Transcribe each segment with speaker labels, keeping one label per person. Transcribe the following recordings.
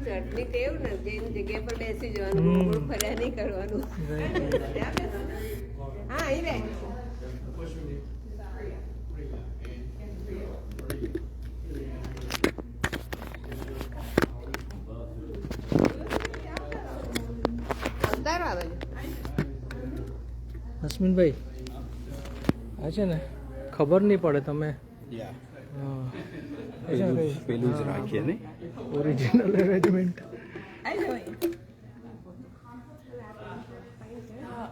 Speaker 1: ચટણી ટેવ ને જે જગ્યા પર બેસી જવાનું, ફર્યા નહીં કરવાનું. હા અહીં રહે.
Speaker 2: હસમીનભાઈ આ છે ને ખબર નહીં પડે તમે
Speaker 3: પેલું જ રાખીએ ને
Speaker 2: ઓરિજિનલ અરેન્જમેન્ટ.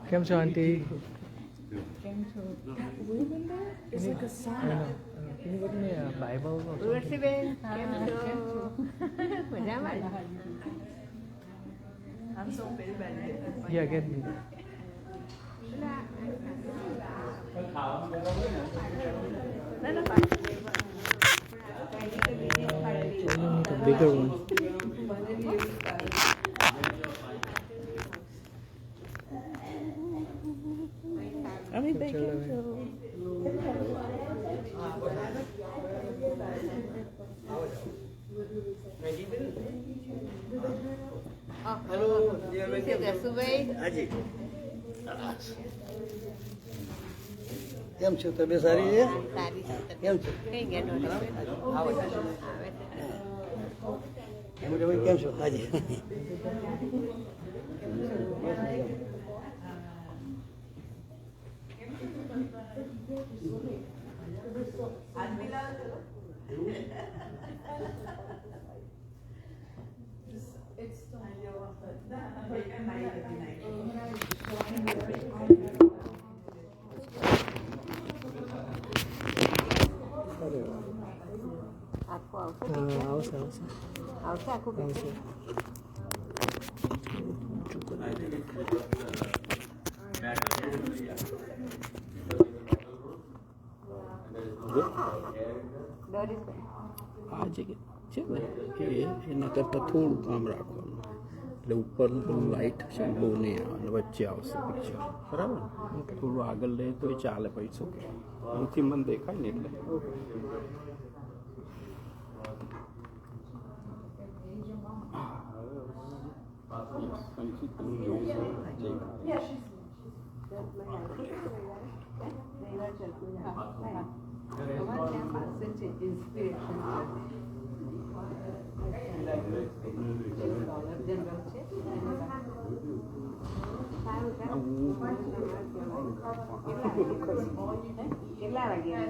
Speaker 2: કેમ છો આંટી? Yeah, get me. The bigger one.
Speaker 1: Hello,
Speaker 3: કેમ છો? તબિયત સારી છે? કેમ છો? કેમ છો? હાજી.
Speaker 1: આવશે આખું આવશે.
Speaker 3: આ જગ્યા છે ને એના કરતાં થોડું કામ રાખવાનું, એટલે ઉપરનું પેલું લાઇટ છે ને બહુ નહીં આવે, વચ્ચે આવશે પિક્ચર, બરાબર? થોડું આગળ લે તો એ ચાલે પૈસો કે અહીંથી મને દેખાય ને એટલે.
Speaker 1: કેટલા વાગ્યા?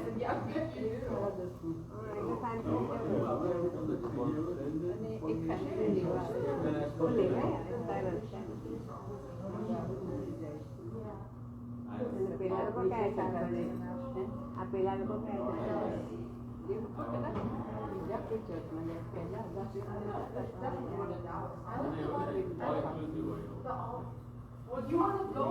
Speaker 1: પેલા લોકો કયા પેલા લોકો You want to go?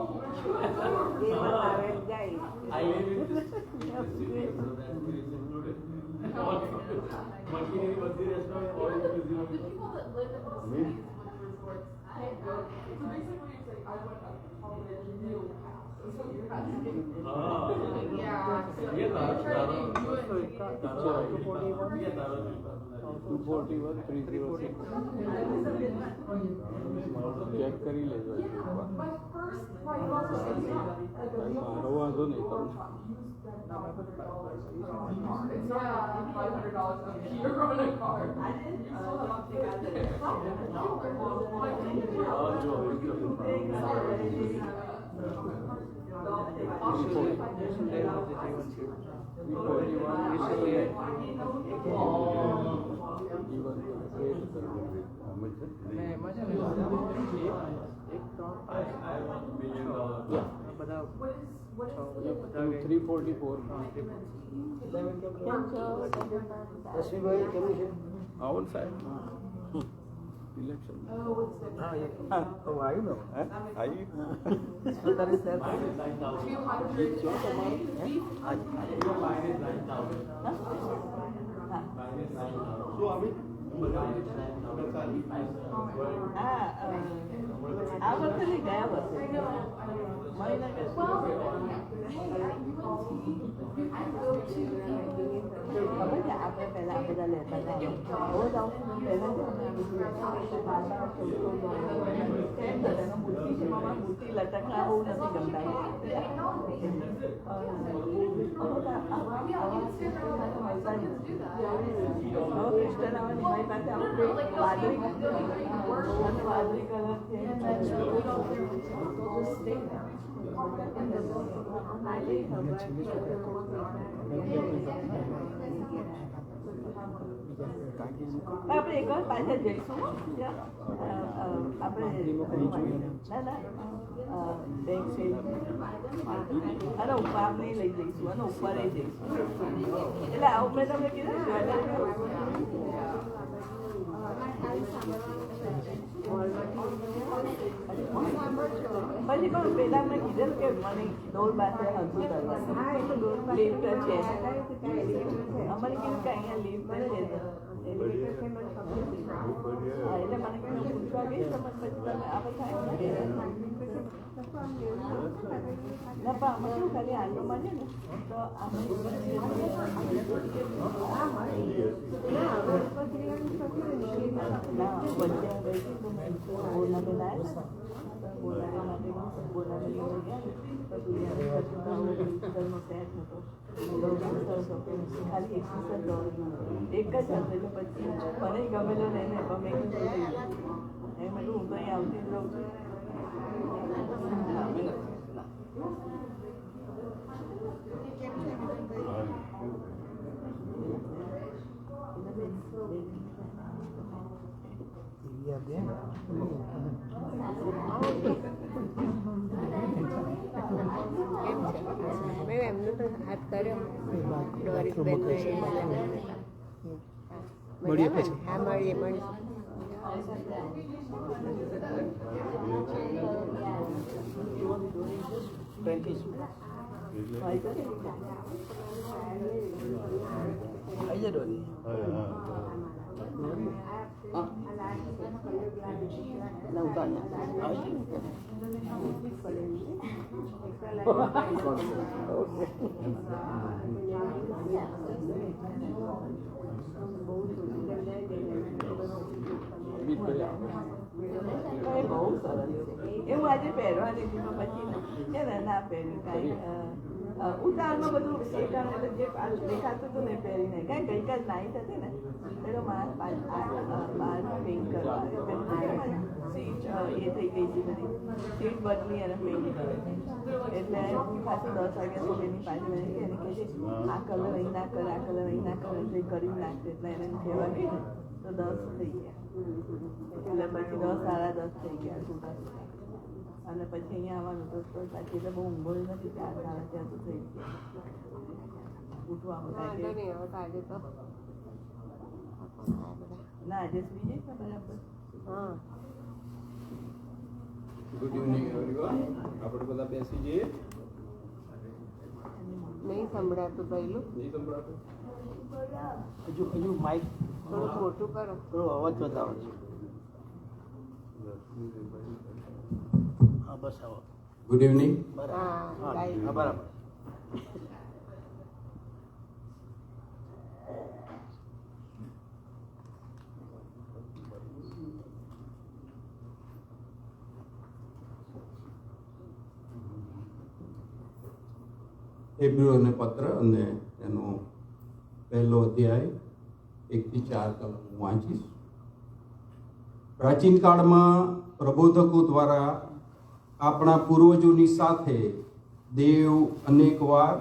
Speaker 3: Check કરી લેજો મારો વાંધો નહીં તમને. આવો ને સાહેબ ઇલેક્શન આવ્યું ને
Speaker 1: આ વખતે ગયા વર્ષે
Speaker 4: ખબર છે આપણે પહેલા આ બધા લેતા હતા હવે જાઉં પહેલા મૂર્તિ છે મૂર્તિ લટકના બહુ નથી ગમતા ક્રિસ્ટલ આવે મારી પાસે વાદળી કલર છે આપણે એક વાર પાછળ જઈશું આપણે બેંક છે અને ઉપર નહીં લઈ જઈશું અને ઉપર જઈશું એટલે આવું મેં તમને કીધું પછી પણ પેલા મેં કીધેલું કે મને દોર પાસે હતું કરવાનું લિફ્ટ છે અમારે કીધું કે અહીંયા લિફ્ટ છે એટલે મને કઈ પૂછવા ગઈ તો પછી તમે આ બધા ના પણ અમે શું ખાલી આલમાં છે ને તો અમે એક જ હતો એટલે પછી મને ગમેલો ને એને ગમે એમ હું તો અહીં આવતી જ રહું છું
Speaker 1: મેં એમનો તો હાથ કર્યો ડોરીબેન
Speaker 2: મળીએ પછી
Speaker 1: હા મળીએ
Speaker 4: બહુ સરસ એવું આજે પહેરવાની પછી છે ને ના પહેર્યું કાંઈ ઉતાવળમાં બધું શેકાણ એટલે જે દેખાતું હતું ને પહેરીને કાંઈ ગઈકાલ નાઈટ હતી ને પેલો માણસ બહારમાં પેઇન્ટ કરવા સીટ એ થઈ ગઈ હતી બધી સીટ બદલી અને પેઇન્ટ એટલે પાછું 10 વાગ્યા સુધીની પાછી મને એને કહે છે આ કલર અહીં ના કર આ કલર અહીં ના કર એટલે કરી નાખશે એટલે એને કહેવા ગઈ ને તો 10 થઈ ગયા એટલે પછી 10 સાડા 10 થઈ ગયા છૂટા અને પછી અહીંયા આવવાનું તો પાછી એટલે બહુ ઊંઘો નથી 4 સાડા 4 તો થઈ ગયા ઉઠવામાં ના આજે સુઈ જઈશ ને બરાબર હા
Speaker 3: ગુડ ઇવનિંગ એવરીવન આપણે બધા બેસી જઈએ
Speaker 1: નહીં સંભળાતું પહેલું
Speaker 3: નહીં સંભળાતું
Speaker 4: હજુ માઇક
Speaker 1: થોડું મોટું કરો
Speaker 4: થોડો અવાજ બતાવો છે હા બસ આવો
Speaker 3: ગુડ ઇવનિંગ
Speaker 4: હા બરાબર
Speaker 3: હેબ્રુઓને પત્ર અને એનો પહેલો અધ્યાય 1 થી 4 કલમ હું વાંચીશ. પ્રાચીન કાળમાં પ્રબોધકો દ્વારા આપણા પૂર્વજોની સાથે દેવ અનેક વાર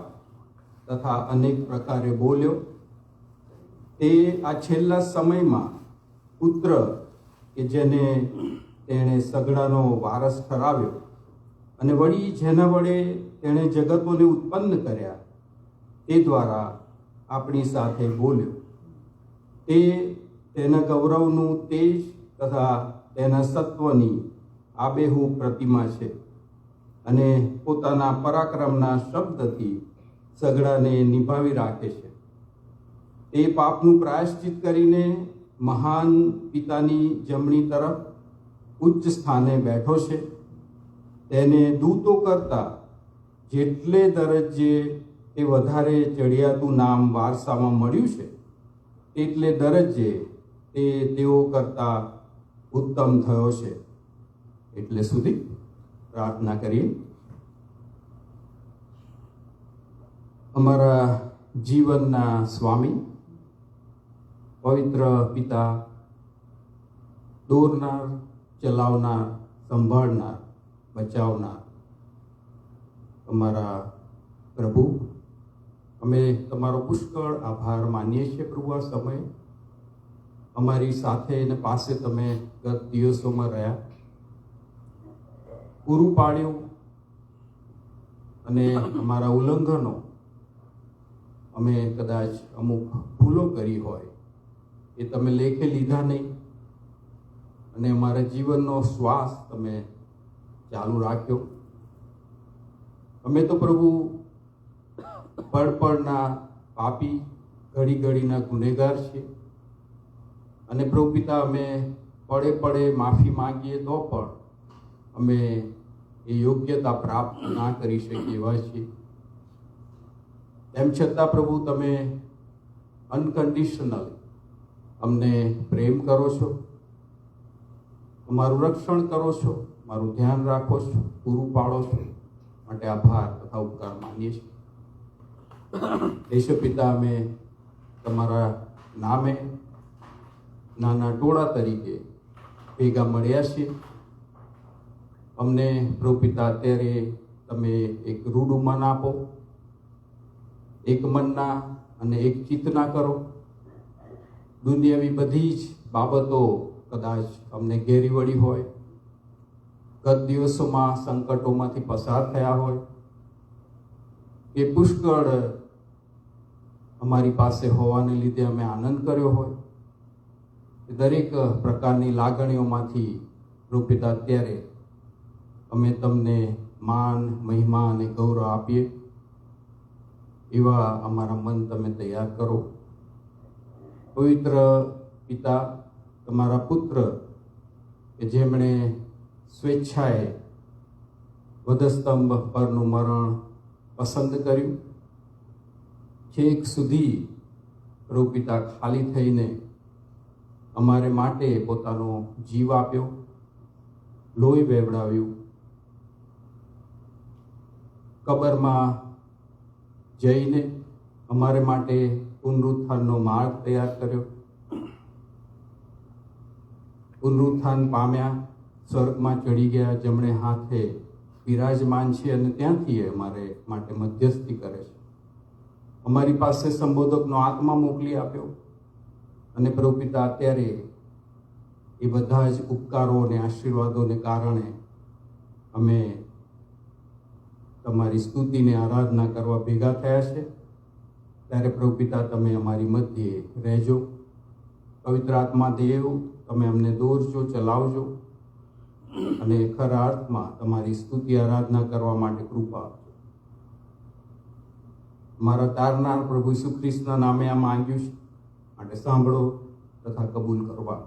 Speaker 3: તથા અનેક પ્રકારે બોલ્યો. તે આ છેલ્લા સમયમાં પુત્ર કે જેને તેણે સગડાનો વારસ ઠરાવ્યો અને વળી જેના વડે તેણે જગતોને ઉત્પન્ન કર્યા તે દ્વારા આપણી સાથે બોલ્યો. તે તેના ગૌરવનું તેજ તથા તેના સત્વની આબેહૂબ પ્રતિમા છે અને પોતાના પરાક્રમના શબ્દથી સગડાને નિભાવી રાખે છે. તે પાપનું પ્રાયશ્ચિત કરીને મહાન પિતાની જમણી તરફ ઉચ્ચ સ્થાને બેઠો છે. તેને દૂતો કરતા જેટલે દરજ્જે
Speaker 5: તે વધારે ચડિયાતું નામ વારસામાં મળ્યું છે, એટલે દરજ્જે તે તેઓ કરતાં ઉત્તમ થયો છે. એટલે સુધી પ્રાર્થના કરીએ. અમારા જીવનના સ્વામી, પવિત્ર પિતા, દોરનાર, ચલાવનાર, સંભાળનાર, બચાવનાર અમારા પ્રભુ, અમે તમારો પુષ્કળ આભાર માનીએ છીએ પ્રભુ. આ સમયે અમારી સાથે અને પાસે તમે ગત દિવસોમાં રહ્યા, પૂરું પાડ્યું, અને અમારા ઉલ્લંઘનો, અમે કદાચ અમુક ભૂલો કરી હોય એ તમે લેખે લીધા નહીં, અને અમારા જીવનનો શ્વાસ તમે ચાલુ રાખ્યો. અમે તો પ્રભુ પળપળના પાપી, ઘડી ઘડીના ગુનેગાર છીએ, અને પ્રભુ પિતા અમે પડે પડે માફી માંગીએ તો પણ અમે એ યોગ્યતા પ્રાપ્ત ના કરી શકીએ એવા છીએ. તેમ છતાં પ્રભુ તમે અનકન્ડિશનલ અમને પ્રેમ કરો છો, અમારું રક્ષણ કરો છો, મારું ધ્યાન રાખો છો, પૂરું પાડો છો, માટે આભાર તથા ઉપકાર માનીએ છીએ. ઈશ્વ પિતા, અમે તમારા નામે નાના ટોળા તરીકે ભેગા મળ્યા છીએ. અમને પ્રભુ પિતા અત્યારે તમે એક રૂડું મન આપો, એક મનના અને એક ચિત્તના કરો. દુનિયાવી બધી જ બાબતો કદાચ અમને ઘેરી વળી હોય, ગત દિવસોમાં સંકટોમાંથી પસાર થયા હોય, કે પુષ્કળ અમારી પાસે હોવાને લીધે અમે આનંદ કર્યો હોય, દરેક પ્રકારની લાગણીઓમાંથી પ્રભુ પિતા અત્યારે અમે તમને માન, મહિમા અને ગૌરવ આપીએ એવા અમારા મન તમે તૈયાર કરો. પવિત્ર પિતા, તમારા પુત્ર કે જેમણે સ્વેચ્છાએ વધસ્તંભ પરનું મરણ પસંદ કર્યું, છેક સુધી પ્રભુ પિતા ખાલી થઈને અમારે માટે પોતાનો જીવ આપ્યો, લોહી વેવડાવ્યું, કબરમાં જઈને અમારે માટે પુનરુત્થાનનો માર્ગ તૈયાર કર્યો, પુનરુત્થાન પામ્યા, સ્વર્ગમાં ચડી ગયા, જમણે હાથે બિરાજમાન છે, અને ત્યાંથી અમારે માટે મધ્યસ્થી કરે છે. અમારી પાસે સંબોધકનો આત્મા મોકલી આપ્યો, અને પ્રભુ પિતા અત્યારે એ બધા જ ઉપકારો અને આશીર્વાદોને કારણે અમે તમારી સ્તુતિને આરાધના કરવા ભેગા થયા છે. ત્યારે પ્રભુ પિતા તમે અમારી મધ્યે રહેજો. પવિત્ર આત્મા દેવ તમે અમને દોરજો, ચલાવજો, અને ખરા અર્થમાં તમારી સ્તુતિ આરાધના કરવા માટે કૃપા આપજો. મારા તારનાર પ્રભુ ઈસુ ખ્રિસ્તના નામે આ માંગ્યું છે, માટે સાંભળો તથા કબૂલ કરવા.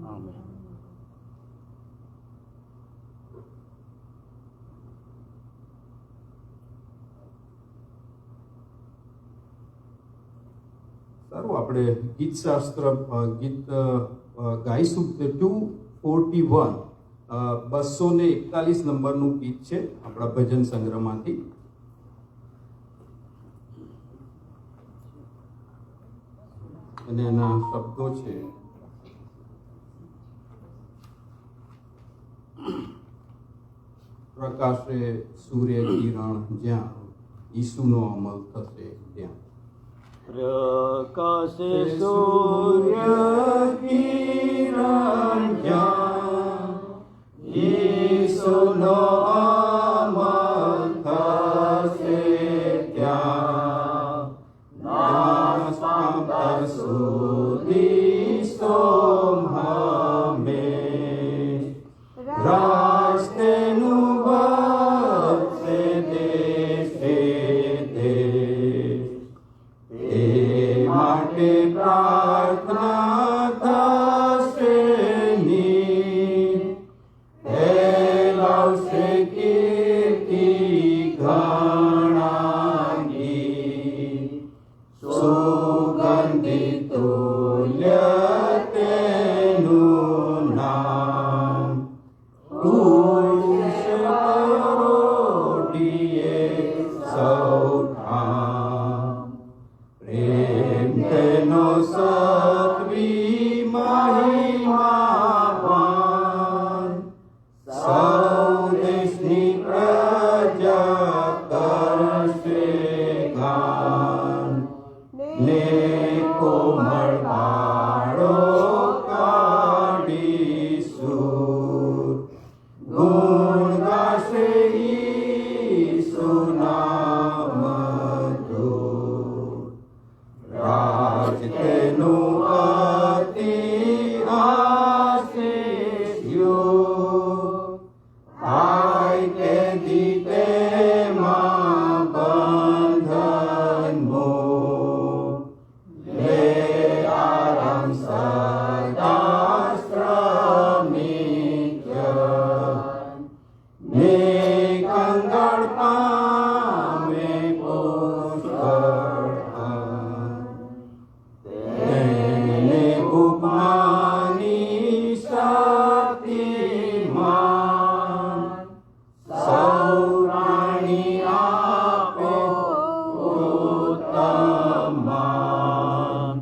Speaker 5: આમેન. સારું, આપણે ગીત શાસ્ત્ર ગીત ગાઈશું. 241 241 નંબરનું ગીત છે આપણા ભજન સંગ્રહમાંથી. અને એના શબ્દો છે, પ્રકાશે સૂર્ય કિરણ જ્યાં, ઈસુનો અમલ થશે ત્યાં.
Speaker 3: પ્રકાશે સૂર્ય કિરણ જ્યાં, ઈસુનો અમલ થશે ત્યાં, નાશ પામતા સુધી સોમ હમેશ, રાષ્ટ્રનું વધશે દેશે દેશ. એ માટે પ્રાર્થના થશે ની, ફેલાવશે કીર્તિ ઘણા ગીત.
Speaker 5: ઈસુના મધુર રાજ તેનું અતિ આશીષયું થાય કે દીતેમાં બંધન મુક્ત લે આરામ સદાશ્રમિક ને કંગળ પામે પુષ્કળ તેને ઉપમાની શક્તિમાન સૌરાણી આપે ઉત્તમાન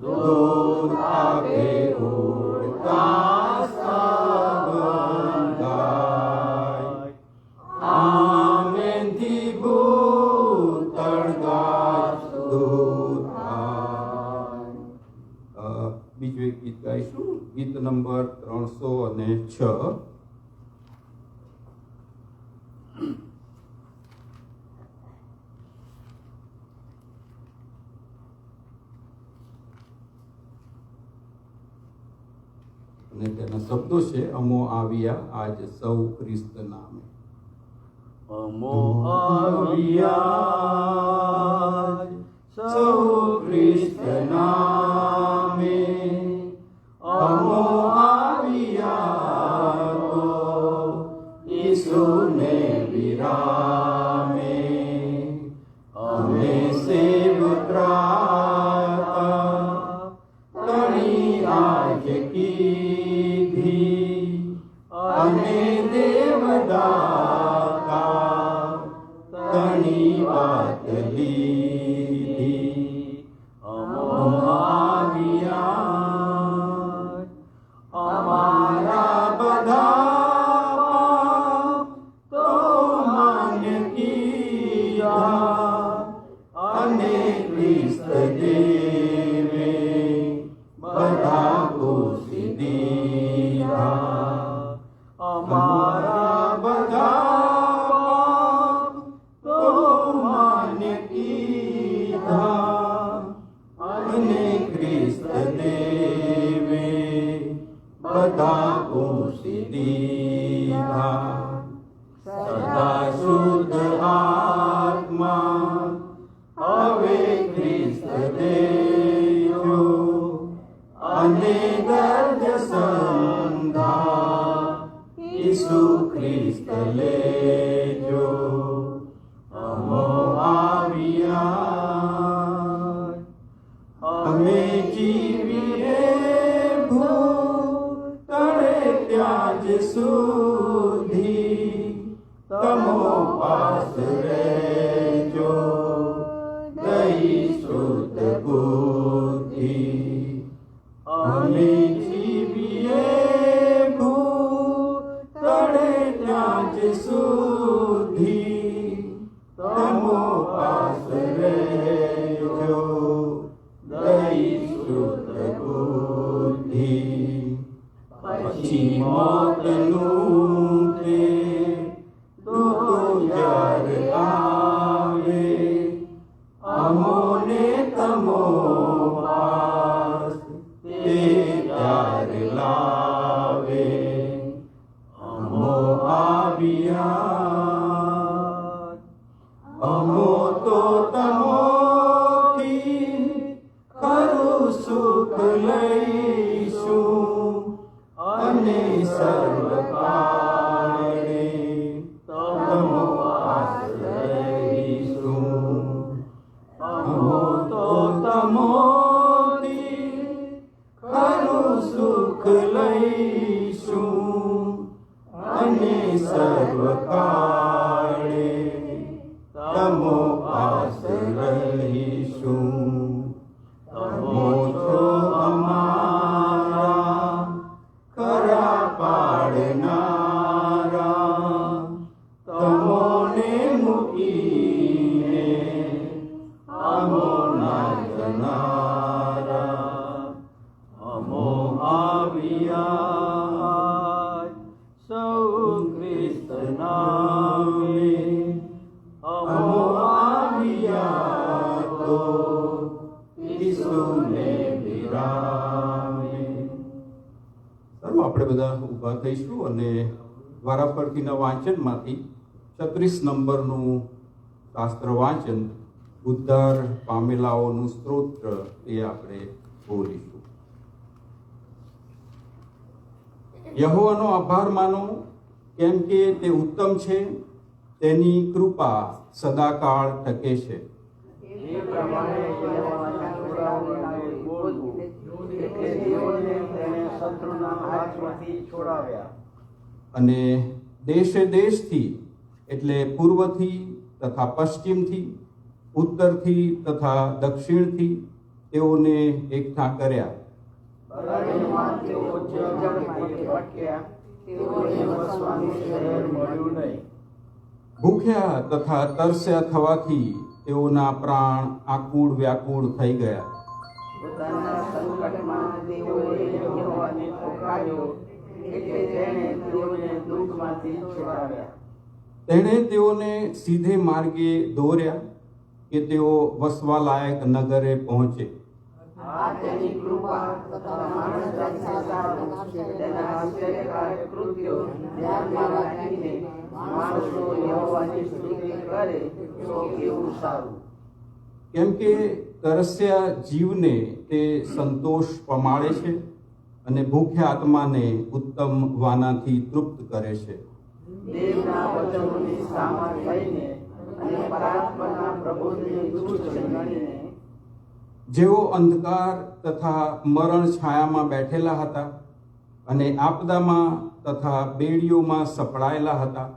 Speaker 5: દૂધ આપે ઉડતા સગંધાય આમેનથી ભૂતળ ગાજતું થાય. બીજું એક ગીત ગાઈશું, ગીત નંબર 306. અને તેના શબ્દો છે અમો આવ્યા આજ સૌ ખ્રિસ્ત નામે.
Speaker 3: અમો આવ્યા સૌ ખ્રિસ્ત નામે, અમો આવ્યા તો ઈસુને વિરામે. અમે સેવ પ્રાર્થના તણી આજ કીધી અને દેવદાતા તણી વાત લીધી. અમો આવ્યા અમારા બધા પાપ તો માન્ય કીધા અને ખ્રિસ્ત દેવે બધા પૂછી દીધા. અમારા બધા પાપ તો માન્ય કીધા અને ખ્રિસ્ત દેવે બધા પૂછી દીધા. સદા શુદ્ધ આત્મા હવે ખ્રિસ્ત દેજો અને દર્દ સંધા ઈસુ ખ્રિસ્ત લેજો. અમો આવ્યા અમે જીવીએ ભૂતળે ત્યાં જ સુધી તમો પાસ રહેજો દઈ શુદ્ધ બુદ્ધિ. અમે જીવીએ ભૂતળે ત્યાં જ સુધી તમો પાસ રહેજો દઈ શુદ્ધ બુદ્ધિ. પછી મોતનું તે દૂતો જ્યારે આવે અમોને તમો પાસ તે ત્યારે લાવે. અમો આવ્યા અમો તો તમોથી ખરું સુખ લઈશું અને સર્વકાળે તમો પાસ રહીશું. અમો તો તમોથી ખરું સુખ લઈશું અને સર્વકાળે તમો પાસ રહીશું. તમો છો અમારા ખરા પાડનારા, તમોને મૂકીને અમો ના જનારા. અમો આવ્યા સૌ ખ્રિસ્ત નામે,
Speaker 5: સર્વ આપણે બધા ઊભા થઈશું અને વારાફરતીના વાંચનમાંથી 36 નંબરનું શાસ્ત્ર વાંચન ઉદ્ધાર પામેલાઓનું સ્ત્રોત્ર એ આપણે બોલીશું. યહોવાનો આભાર માનો, કેમ કે તે ઉત્તમ છે, તેની કૃપા સદાકાળ ટકે છે. અને દેશે દેશથી એટલે પૂર્વથી તથા પશ્ચિમથી, ઉત્તરથી તથા દક્ષિણથી તેઓને એકઠા કર્યા. ભૂખ્યા તથા તરસ્યા થવાથી તેઓના પ્રાણ આકુળ વ્યાકુળ થઈ ગયા. તેણે તેઓને સીધે માર્ગે દોર્યા કે તેઓ વસવા લાયક નગરે પહોંચે. કેમ કે તરસ્યા જીવને તે સંતોષ પમાડે છે અને ભૂખ્યા આત્માને ઉત્તમ વાનાથી તૃપ્ત કરે છે. જેઓ અંધકાર તથા મરણ છાયામાં બેઠેલા હતા અને આપદામાં તથા બેડીઓમાં સપડાયેલા હતા,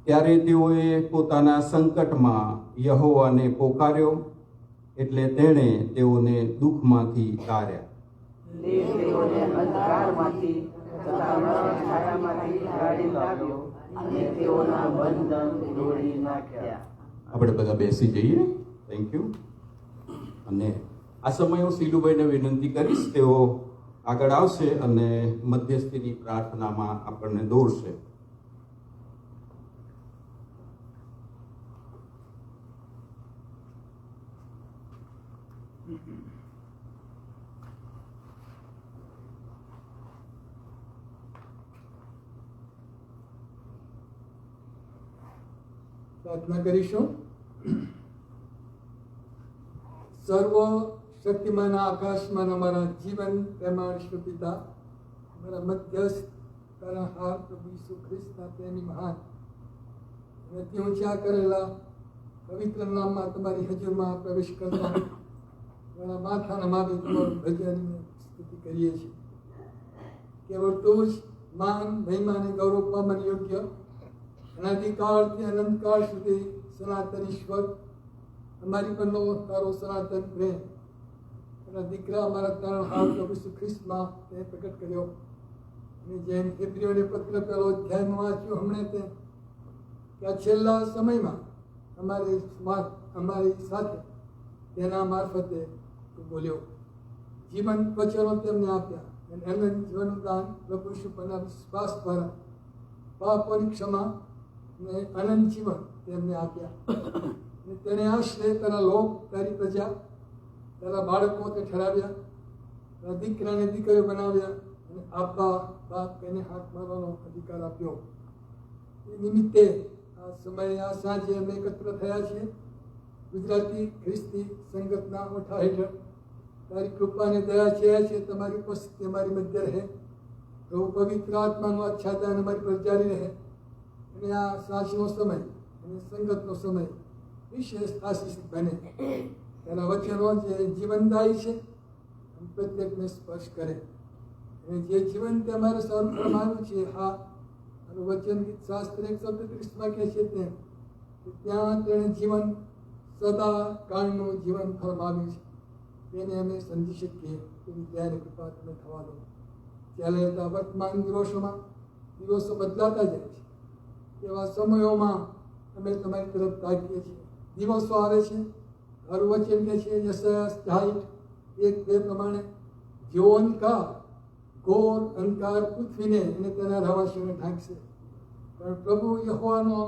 Speaker 5: ત્યારે તેઓએ પોતાના સંકટમાં યહોવાને પોકાર્યો, એટલે તેણે તેઓને દુઃખમાંથી તાર્યા. આપણે બધા બેસી જઈએ. Thank you. અને આ સમયે હું સીલુભાઈને વિનંતી કરીશ, તેઓ આગળ આવશે અને મધ્યસ્થીની પ્રાર્થનામાં આપણને દોરશે.
Speaker 6: પ્રાર્થના કરીશું. સર્વ શક્તિમાન આકાશમાં અમારા જીવન પ્રેમાળ પિતા, અમારા મધ્યસ્થ તારણહાર પ્રભુ ઈસુ ખ્રિસ્તના પ્રેમી મહાન અને અતિ ઊંચા કરેલા પવિત્ર નામમાં તમારી હજુરમાં પ્રવેશ કરતા અમારા માથાના માથે તમારું ભજન સ્તુતિ કરીએ છીએ. કેવળ તું જ માન, મહિમા અને ગૌરવ પામન યોગ્ય, અનાદિકાળથી અનંતકાળ સુધી સનાતન ઈશ્વર, અમારી પરનો તારો સનાતન પ્રેમ એના દીકરા અમારા તારણહાર પ્રભુ ઈસુ ખ્રિસ્તમાં તે પ્રગટ કર્યો. અને જેમ હેબ્રીઓને પત્ર પહેલો અધ્યાયમાં વાંચ્યું હમણાં તે કે આ છેલ્લા સમયમાં અમારી સાથે તેના મારફતે તું બોલ્યો. જીવન વચનો તેમને આપ્યા અને અનંત જીવનનું દાન પ્રભુ ઈસુ પરના વિશ્વાસ દ્વારા પાપોની ક્ષમા અને અનંત જીવન તેમને આપ્યા. અને તેને આશ્રય તારા લોક, તારી પ્રજા, તારા બાળકો તે ઠરાવ્યા, તારા દીકરાને દીકરીઓ બનાવ્યા અને આપા બાપ કહીને હાથ મારવાનો અધિકાર આપ્યો. એ નિમિત્તે આ સમયે આ સાંજે અમે એકત્ર થયા છીએ. ગુજરાતી ખ્રિસ્તી સંગતના ઓઠા હેઠળ તારી કૃપાને દયા છે તમારી ઉપસ્થિતિ અમારી મધ્ય રહે. પ્રભુ પવિત્ર આત્માનું આચ્છાદન અમારી પર જારી રહે અને આ સાંજનો સમય અને સંગતનો સમય વિશેષ આશીષિત બને. તેના વચનો જે જીવનદાયી છે પ્રત્યેકને સ્પર્શ કરે અને જે જીવન તે અમારે સર્વ પ્રમાણ્યું છે. હા, મારું વચન ગીત શાસ્ત્ર 133માં કહે છે તેમ ત્યાં તેણે જીવન સદા કાળનું જીવન ફરમાવ્યું છે. તેને અમે સમજી શકીએ તેની દયાની કૃપા તમે થવા દો. ચાલે જતા વર્તમાન દિવસો બદલાતા જાય છે. તેવા સમયોમાં અમે તમારી તરફ તાકીએ છીએ. દિવસો આવે છે, મારું વચન કહે છે યશાયા 60 1:2 પ્રમાણે જેવો અંધકાર ઘોર અંધકાર પૃથ્વીને અને તેના રહેવાસીઓને ઢાંકશે, પણ પ્રભુ યહોવાનો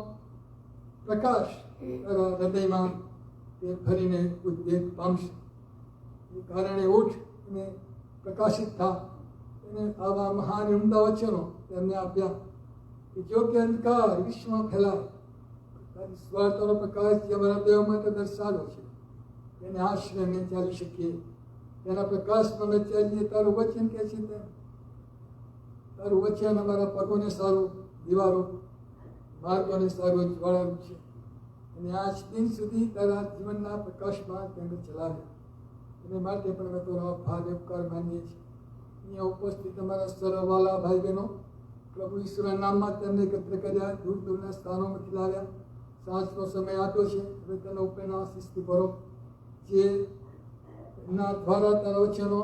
Speaker 6: પ્રકાશ તારા હૃદયમાં તે ફરીને ઉદ્વેગ પામશે. એ કારણે ઉઠ અને પ્રકાશિત થા. એને આવા મહાન ઉમદા વચનો તેમને આપ્યા કે જો કે અંધકાર વિશ્વમાં ફેલાય, તારી સ્વાર્થનો પ્રકાશ જે અમારા દેવ માટે દર્શાવ્યો છે તેને આશ્રય અમે ચાલી શકીએ. તેના પ્રકાશમાં અમે ચાલીએ. તારું વચન કહે છે તેમ તારું વચન અમારા પગોને સારું દીવારો, માર્ગોને સારું જ્વાળારૂપ છે. અને આજ દિન સુધી તારા જીવનના પ્રકાશમાં તેમને ચલાવ્યા. એને માટે પણ અમે તારો આભાર ઉપકાર માનીએ છીએ. અહીંયા ઉપસ્થિત અમારા સર્વવાલા ભાઈ બહેનો પ્રભુ ઈશ્વરના નામમાં તેમને એકત્ર કર્યા, દૂર દૂરના સ્થાનોમાંથી લાવ્યા. સાંજનો સમય આપ્યો છે, હવે તેનો ઉપરના આશીષથી ભરો. જે એમના દ્વારા તારા વચનો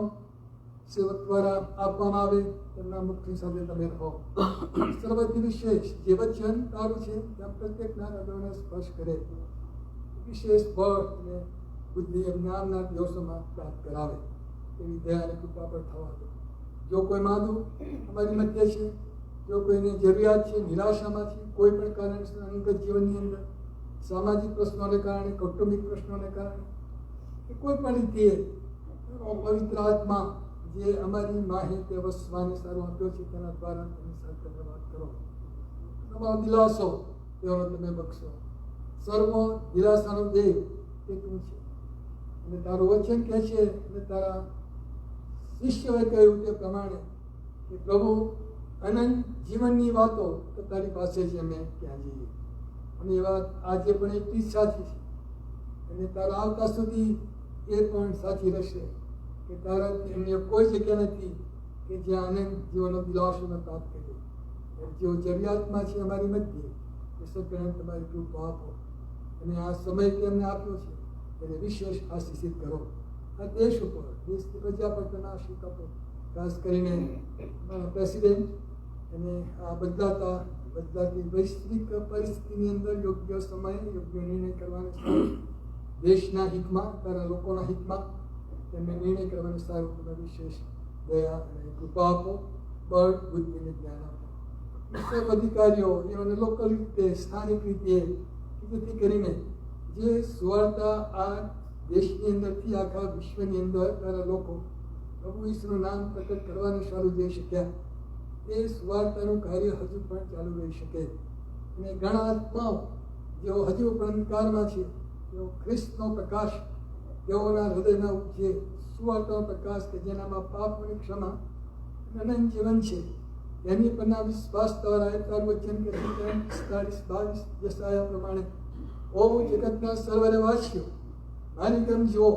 Speaker 6: સેવક દ્વારા આપવામાં આવે તેમના મુખની સાથે તમે રહો. સર્વથી વિશેષ જે વચન તારું છે ત્યાં પ્રત્યેકના હૃદયને સ્પર્શ કરે, વિશેષ બળ અને બુદ્ધિ જ્ઞાનના દિવસોમાં પ્રાપ્ત કરાવે એવી દયા અને કૃપા પર થવા દો. જો કોઈ માદું અમારી મધ્ય છે, જો કોઈને જરૂરિયાત છે, નિરાશામાં છે, કોઈ પણ કારણસર અંગત જીવનની અંદર સામાજિક પ્રશ્નોને કારણે, કૌટુંબિક પ્રશ્નોને કારણે કે કોઈ પણ રીતે પવિત્ર આત્મા જે અમારી માહિતી વસવાને સારું આપ્યો છે તેના દ્વારા તેની સાથે તમે વાત કરો. તમારો દિલાસો તેઓનો તમે બક્ષો. સર્વ દિલાસાનો દેવ તે તું છે. અને તારું વચન કહે છે અને તારા શિષ્યોએ કહ્યું તે પ્રમાણે કે પ્રભુ અનંત જીવનની વાતો તો તારી પાસે જ અમે ક્યાં જઈએ. અને એ વાત આજે પણ એટલી જ સાચી છે અને તારા આવતા સુધી એ પણ સાચી રહેશે કે તારા એમને કોઈ જગ્યા નથી કે જ્યાં અનંત જીવનનો દિલાસો ન પ્રાપ્ત કરે. જેઓ જરૂરિયાતમાં છે અમારી મધ્યે એ સત્યને તમારી કૃપા આપો. અને આ સમય કે અમને આપ્યો છે તેને વિશેષ આશીષિત કરો. આ દેશ ઉપર, દેશની પ્રજા પર તમે આશીષ આપો. ખાસ કરીને પ્રેસિડેન્ટ અને આ બદલાતી વૈશ્વિક પરિસ્થિતિની અંદર યોગ્ય સમયે યોગ્ય નિર્ણય કરવાનો સારું, દેશના હિતમાં, તારા લોકોના હિતમાં તેમને નિર્ણય કરવાનું સારું તમે વિશેષ દયા અને કૃપા આપો. બળ, બુદ્ધિ અને જ્ઞાન આપો. સબ અધિકારીઓ એમને લોકલ રીતે, સ્થાનિક રીતે, જેથી કરીને જે સુવાર્તા આ દેશની અંદરથી આખા વિશ્વની અંદર તારા લોકો પ્રભુ ઈશ્વરનું નામ પ્રકટ કરવાનું સારું જઈ શક્યા, તે સુવાર્તાનું કાર્ય હજુ પણ ચાલુ રહી શકે. અને ઘણા આત્માઓ જેઓ હજુ પણ અંધકારમાં છે, તેઓ ખ્રિસ્તનો પ્રકાશ તેઓના હૃદયના ઉપજે. સુવાર્તાનો પ્રકાશ કે જેનામાં પાપની ક્ષમા અને અનંત જીવન છે, તેની પરના વિશ્વાસ દ્વારા તારું વચન કે 45-22 યશાયા પ્રમાણે ઓ જગતના સર્વવાસીઓ મારી ગમ જુઓ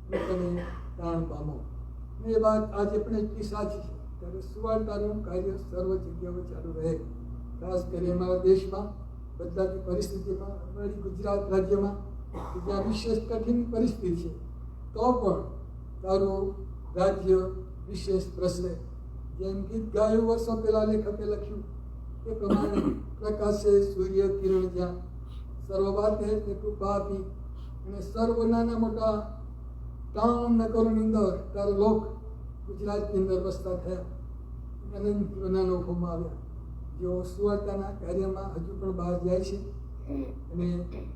Speaker 6: અને તમે પ્રાણ પામો. એ વાત આજે પણ એટલી સાચી છે. ત્યારે સુવાર્તાનું કાર્ય સર્વ જગ્યાઓ ચાલુ રહે. ખાસ કરી અમારા દેશમાં બદલાતી પરિસ્થિતિમાં, અમારી ગુજરાત રાજ્યમાં જ્યાં વિશેષ કઠિન પરિસ્થિતિ છે, તો પણ તારું રાજ્ય વિશેષ પ્રસરે. જેમ ગીત ગાયું વર્ષો પહેલાં લેખકે લખ્યું એ પ્રમાણે પ્રકાશે સૂર્ય કિરણ જ્યાં સર્વ વાતે તે કૃપા આપી. અને સર્વ નાના મોટા ટાઉન નગરોની અંદર તારા લોક ગુજરાતની અંદર વસતા થયા, અનંત જીવનના અનુભવમાં આવ્યા. જેઓ સુવાર્તાના કાર્યમાં હજુ પણ બહાર જાય છે અને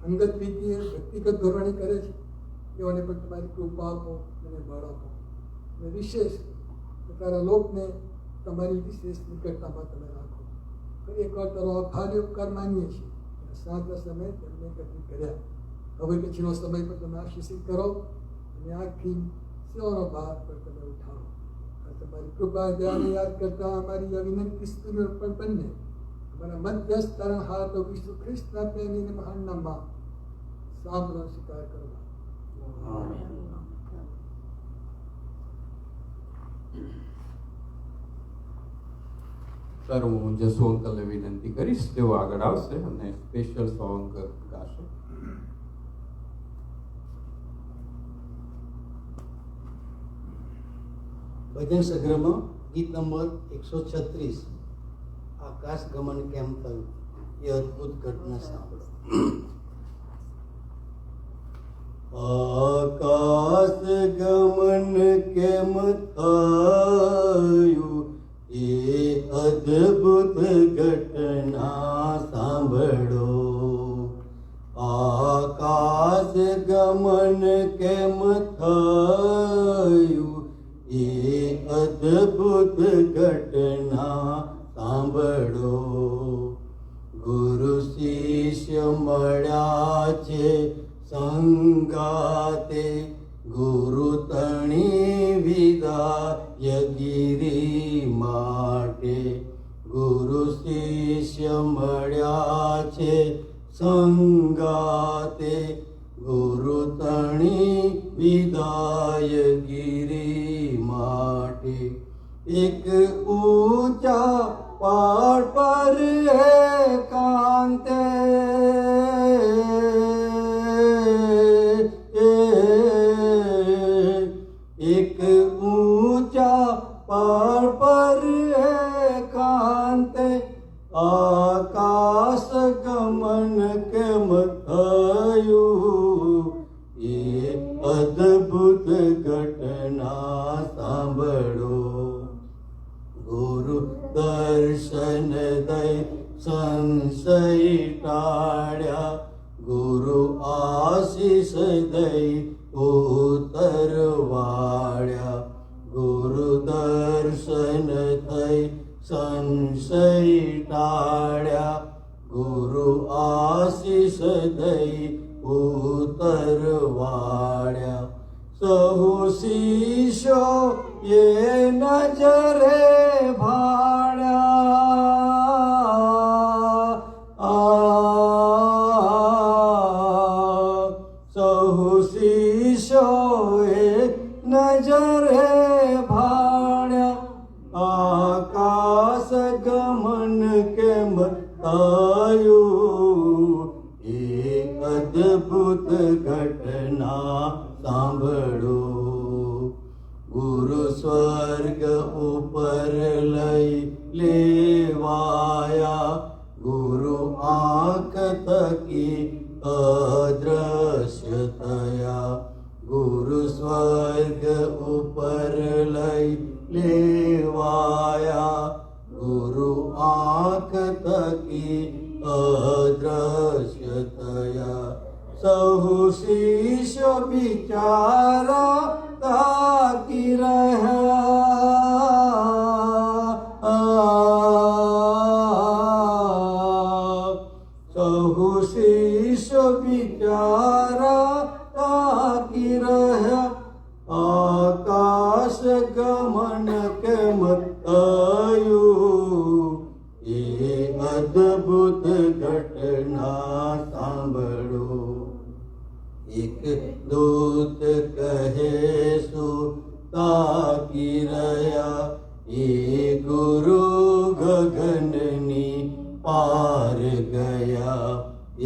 Speaker 6: અંગત રીતે વ્યક્તિગત ધોરણે કરે છે, તેઓને પણ તમારી કૃપા આપો અને બળ આપો. અને વિશેષ તારા લોકને તમારી વિશેષ નિકટતામાં તમે રાખો. ફરી એકવાર તારો આભાર ઉપકાર માનીએ છીએ. સાંજના સમયે તેમને એકત્રિત કર્યા. હવે પછીનો સમય પર તમે આશીષિત કરો અને આખી સેવાનો ભાર પર તમે ઉઠાવો. તમારી કૃપા દયાને યાદ કરતા અમારી આ વિનંતી સ્તુતિનો પણ બંને અમારા મધ્યસ્થ તારણ હાથ વિશ્વ ખ્રિસ્તના પ્રેમીને મહાન નામમાં સાંભળો સ્વીકાર કરવા.
Speaker 5: સર, હું જસુ અંકલને વિનંતી કરીશ, તેઓ આગળ આવશે અને સ્પેશિયલ સોંગ ગાશે.
Speaker 7: ભજન સંગ્રહમાં ગીત નંબર 136 આકાશ ગમન કેમ થયું, એ અદ્ભુત ઘટના સાંભળો. આકાશ ગમન કેમ થયું એ અદ્ભુત ઘટના સાંભળો. આકાશ ગમન કેમ થયું એ અદ્ભુત ઘટના સાંભળો. ગુરુ શિષ્ય મળ્યા છે સંગાતે, ગુરુ તણી વિદાયગીરી માટે. ગુરુ શિષ્ય મળ્યા છે સંગાતે, ગુરુ તણી વિદાયગીરી માટે. એક ઊંચા પહાડ પર એકાંતે એક ઊંચા પહાડ પર એકાંતે આકાશ ગમન કેમ થયું એ અદ્ભુત ઘટના સાંભળો. ગુરુ દર્શન દઈ સંશય ટાળ્યા, ગુરુ આશીષ દઈ ઉતરવાળ્યા. ગુરુ દર્શન થઈ સંશય ટાળ્યા, ગુરુ આશીષ દઈ ઉતરવાળ્યા. સહુ શિષ્યો એ નજરે ભાળ્યા. સહુ શિષ્યો એ નજરે ભાળ્યા. આકાશ ગમન કેમ થયું એ અદ્ભુત ઘટના સાંભળો. ગુરુ સ્વર્ગ ઉપર લઈ લેવાયા, ગુરુ આંખ થકી અદ્રશ્ય થયા. ગુરુ સ્વર્ગ ઉપર લઈ લેવાયા, ગુરુ આંખ થકી અદ્રશ્ય થયા. સહુ શિષ્ય બિચારા તાકી રહ્યા. સહુ શિષ્ય બિચારા તાકી રહ્યા. આકાશ ગમન કેમ થયું એ અદ્ભુત ઘટના સાંભળો. એક દૂત કહે તાકી રહ્યા, એ ગુરુ ગગનની પાર ગયા.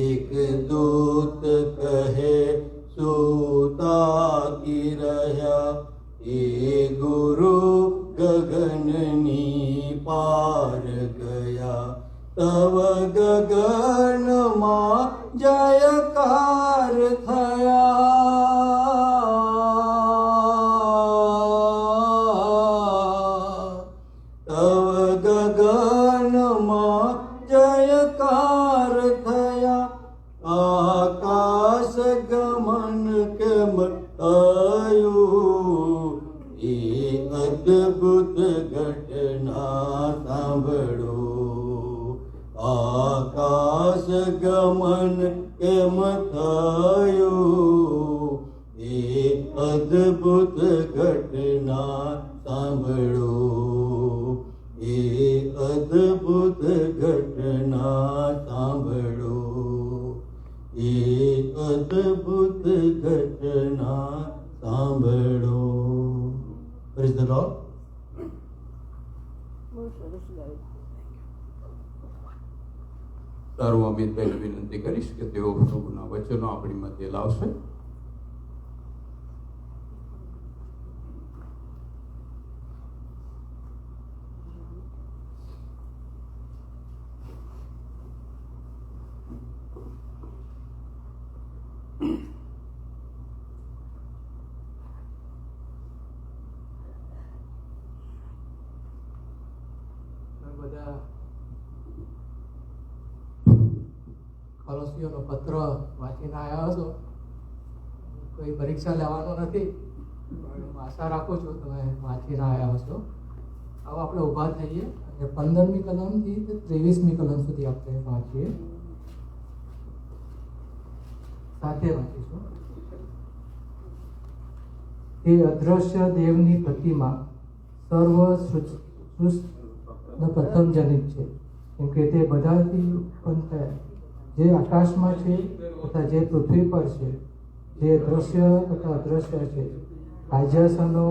Speaker 7: એક દૂત કહે તાકી રહ્યા, એ ગુરુ ગગનની પાર ગયા. તવ ગગનમાં જયકાર થયા. તવ ગગનમાં જયકાર થયા. આકાશ ગમન કેમ થયું એ અદ્ભુત ઘટના સાંભળો. આકાશ ગમન કેમ થયું એ અદ્ભુત ઘટના સાંભળો. એ અદ્ભુત ઘટના સાંભળો. એ અદ્ભુત ઘટના સાંભળો. Praise the lord.
Speaker 5: સારું, અમિતભાઈને વિનંતી કરીશ કે તેઓ પ્રભુના વચનો આપણી મધ્ય લાવશે.
Speaker 6: કોલોસીઓનો પત્ર વાંચીને આવ્યા હશો. કોઈ પરીક્ષા લેવાનો નથી, પણ હું આશા રાખું છું તમે વાંચીને આવ્યા હશો. હવે આપણે ઊભા થઈએ અને 15મી કલમથી 23મી કલમ સુધી આપણે વાંચીએ, સાથે વાંચીશું. તે અદ્રશ્ય દેવની પ્રતિમા સર્વ સૃષ્ટિનો પ્રથમ જનિત છે, કેમ કે તે બધાથી ઉત્પન્ન થયા, જે આકાશમાં છે તથા જે પૃથ્વી પર છે, જે દ્રશ્ય તથા અદ્રશ્ય છે, રાજ્યાસનો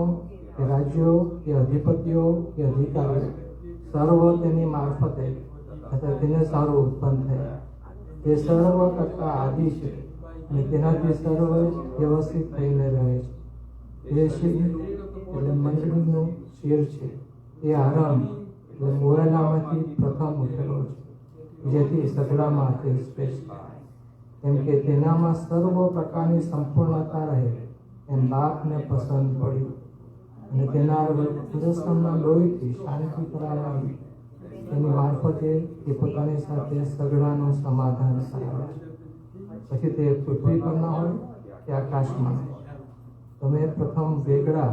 Speaker 6: કે રાજ્યો કે અધિપતિઓ કે અધિકારીઓ, સર્વ તેની મારફતે તથા તેને સારું ઉત્પન્ન થયા. તે સર્વ કરતા આદિ છે અને તેનાથી સર્વ વ્યવસ્થિત થઈને રહે છે. તે શિર એટલે મંડળીનું શિર છે, તે આરંભ એટલે મોયેલામાંથી પ્રથમ ઉઠેલો છે, જેથી સગડામાં તે શ્રેષ્ઠ, કેમ કે તેનામાં સર્વ પ્રકારની સંપૂર્ણતા રહે એમ બાપને પસંદ પડ્યું, અને તેના પુરસ્કારના લોહીથી શાંતિ કરાયા. તેની મારફતે તે પોતાની સાથે સગડાનું સમાધાન કરાવે છે, પછી તે પૃથ્વી પરના હોય કે આકાશમાં. તમે પ્રથમ વેગળા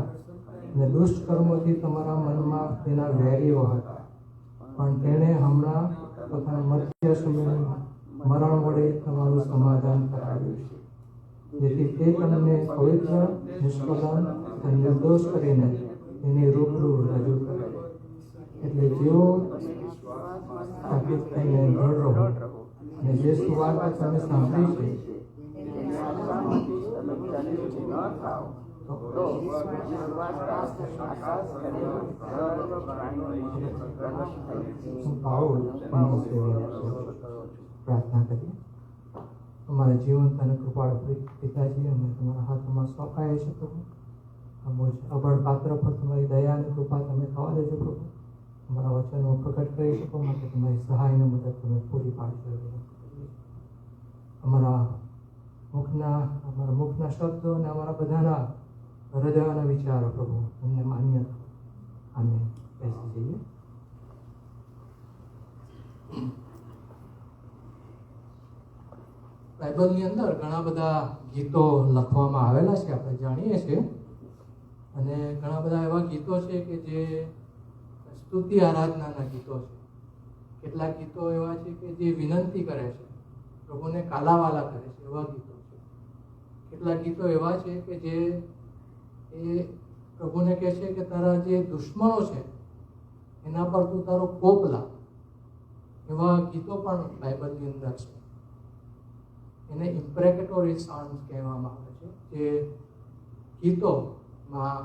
Speaker 6: અને દુષ્ટ કર્મોથી તમારા મનમાં તેના વેરીઓ હતા, પણ તેણે હમણાં પોતાના મધ્ય સમયમાં મરણ વડે તમારું સમાધાન કરાવ્યું છે, જેથી તે તમને પવિત્ર, નિષ્કલંક અને નિર્દોષ કરીને એની રૂબરૂ રજૂ કરે. એટલે જેઓ સ્થાપિત થઈને દૃઢ રહો અને જે સુવાર્તા તમે સાંભળી છે પ્રાર્થના કરીએ. અમારા જીવંત અને કૃપાળ પિતાજી, અમે તમારા હાથમાં સોંપાય છે પ્રભુ. અબળ પાત્ર પર તમારી દયા અને કૃપા તમે થવા દેજો પ્રભુ. અમારા વચનો પ્રગટ કરી શકો માટે તમારી સહાય અને મદદ તમે પૂરી પાડજો. અમારા મુખના શબ્દો અને અમારા બધાના હૃદયના વિચારો પ્રભુ તમને માન્ય અમે બેસી જઈએ. બાઇબલની અંદર ઘણા બધા ગીતો લખવામાં આવેલા છે, આપણે જાણીએ છીએ. અને ઘણા બધા એવા ગીતો છે કે જે સ્તુતિ આરાધનાના ગીતો છે. કેટલાક ગીતો એવા છે કે જે વિનંતી કરે છે, પ્રભુને કાલાવાલા કરે છે, એવા ગીતો છે. કેટલાક ગીતો એવા છે કે જે એ પ્રભુને કહે છે કે તારા જે દુશ્મનો છે એના પર તું તારો કોપ લાવ. એવા ગીતો પણ બાઇબલની અંદર છે. એને ઇમ્પ્રેકેટોરી સોંગ્સ કહેવામાં આવે છે. જે ગીતોમાં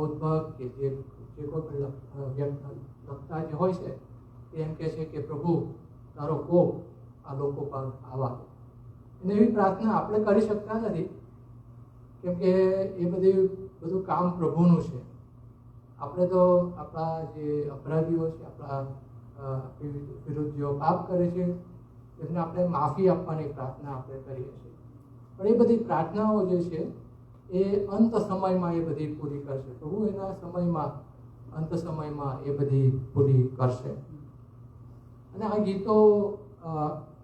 Speaker 6: ઉદ્ભવ કે જે કોઈ લખતા જે હોય છે એ એમ કહે છે કે પ્રભુ તારો કોપ આ લોકો પર આવા. અને એવી પ્રાર્થના આપણે કરી શકતા નથી, કેમ કે એ બધું કામ પ્રભુનું છે. આપણે તો આપણા જે અપરાધીઓ છે, આપણા વિરુદ્ધ જેઓ પાપ કરે છે એમને આપણે માફી આપવાની પ્રાર્થના આપણે કરીએ છીએ. પણ એ બધી પ્રાર્થનાઓ જે છે એ અંત સમયમાં એ બધી પૂરી કરશે. પ્રભુ એના સમયમાં, અંત સમયમાં એ બધી પૂરી કરશે. અને આ ગીતો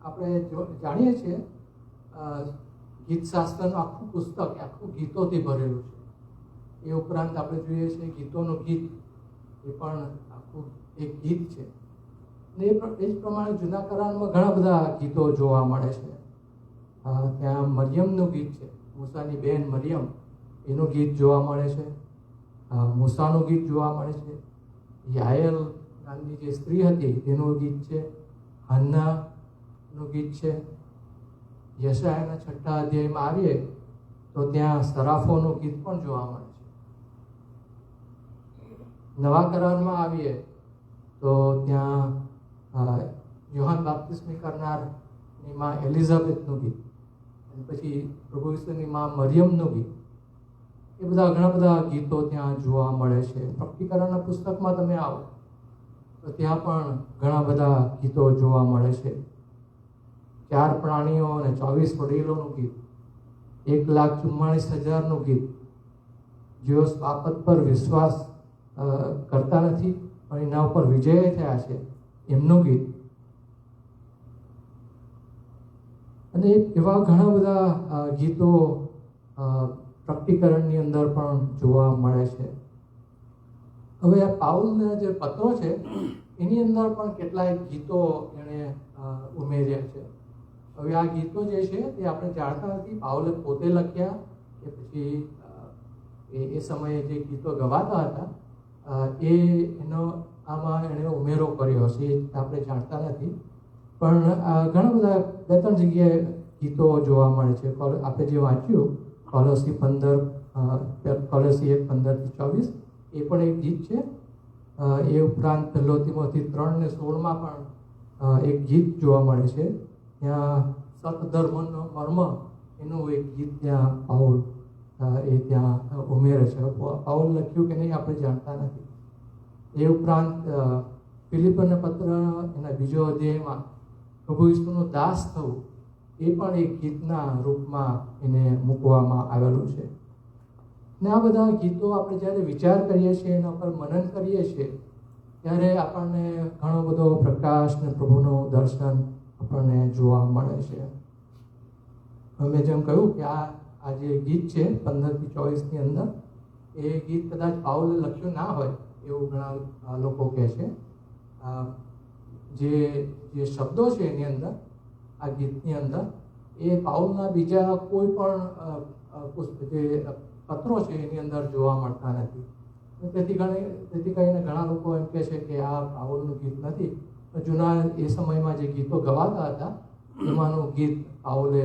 Speaker 6: આપણે જાણીએ છીએ, ગીત શાસ્ત્રનું આખું પુસ્તક આખું ગીતોથી ભરેલું છે. એ ઉપરાંત આપણે જોઈએ છીએ ગીતોનું ગીત, એ પણ આખું એક ગીત છે. એ જ પ્રમાણે જૂના કરારમાં ઘણા બધા ગીતો જોવા મળે છે. ત્યાં મરિયમનું ગીત છે, મૂસાની બહેન મરિયમ, એનું ગીત જોવા મળે છે. મૂસાનું ગીત જોવા મળે છે. યાએલ નામની જે સ્ત્રી હતી તેનું ગીત છે. હન્નાનું ગીત છે. યશાયાના 6 અધ્યાયમાં આવીએ તો ત્યાં સરાફોનું ગીત પણ જોવા મળે છે. નવા કરારમાં આવીએ તો ત્યાં યોહાન બાપ્તિસ્મી કરનારની માં એલિઝાબેથનું ગીત, અને પછી પ્રભુ ઈસુની માં મરિયમનું ગીત, એ બધા ઘણા બધા ગીતો ત્યાં જોવા મળે છે. પ્રકટીકરણના પુસ્તકમાં તમે આવો તો ત્યાં પણ ઘણા બધા ગીતો જોવા મળે છે. 4 પ્રાણીઓ અને 24 વડીલોનું ગીત, 1,44,000નું ગીત, જેઓ બાબત પર વિશ્વાસ કરતા નથી પણ એના ઉપર વિજય થયા છે એમનું ગીત.
Speaker 8: અને એવા ઘણા બધા ગીતો પ્રકટીકરણની અંદર પણ જોવા મળે છે. હવે આ પાઉલના જે પત્રો છે એની અંદર પણ કેટલાય ગીતો એણે ઉમેર્યા છે. હવે આ ગીતો જે છે તે આપણે જાણતા નથી પાઉલે પોતે લખ્યા કે પછી એ સમયે જે ગીતો ગવાતા હતા એનો આમાં એણે ઉમેરો કર્યો હશે એ આપણે જાણતા નથી. પણ ઘણા બધા 2-3 જગ્યાએ ગીતો જોવા મળે છે. આપણે જે વાંચ્યું કોલોસી 1:15-24 એ પણ એક ગીત છે. એ ઉપરાંત 1 તિમોથી 3:16 પણ એક ગીત જોવા મળે છે. ત્યાં સતધર્મનો મર્મ એનું એક ગીત ત્યાં પાઉલ એ ત્યાં ઉમેરે છે. પાઉલ લખ્યું કે નહીં આપણે જાણતા નથી. એ ઉપરાંત ફિલિપીના પત્ર એના 2 અધ્યાયમાં પ્રભુ ઈસુનું દાસ થવું એ પણ એક ગીતના રૂપમાં એને મૂકવામાં આવેલું છે. ને આ બધા ગીતો આપણે જ્યારે વિચાર કરીએ છીએ એના પર મનન કરીએ છીએ ત્યારે આપણને ઘણો બધો પ્રકાશ ને પ્રભુનું દર્શન આપણને જોવા મળે છે. મેં જેમ કહ્યું કે આ જે ગીત છે 15-24 અંદર એ ગીત કદાચ પાઉલે લખ્યું ના હોય એવું ઘણા લોકો કહે છે. જે શબ્દો છે એની અંદર આ ગીતની અંદર એ પાઉલના બીજા કોઈ પણ જે પત્રો છે એની અંદર જોવા મળતા નથી. તેથી કરીને ઘણા લોકો એમ કહે છે કે આ પાઉલનું ગીત નથી. જૂના એ સમયમાં જે ગીતો ગવાતા હતા એમાંનું ગીત પાઉલે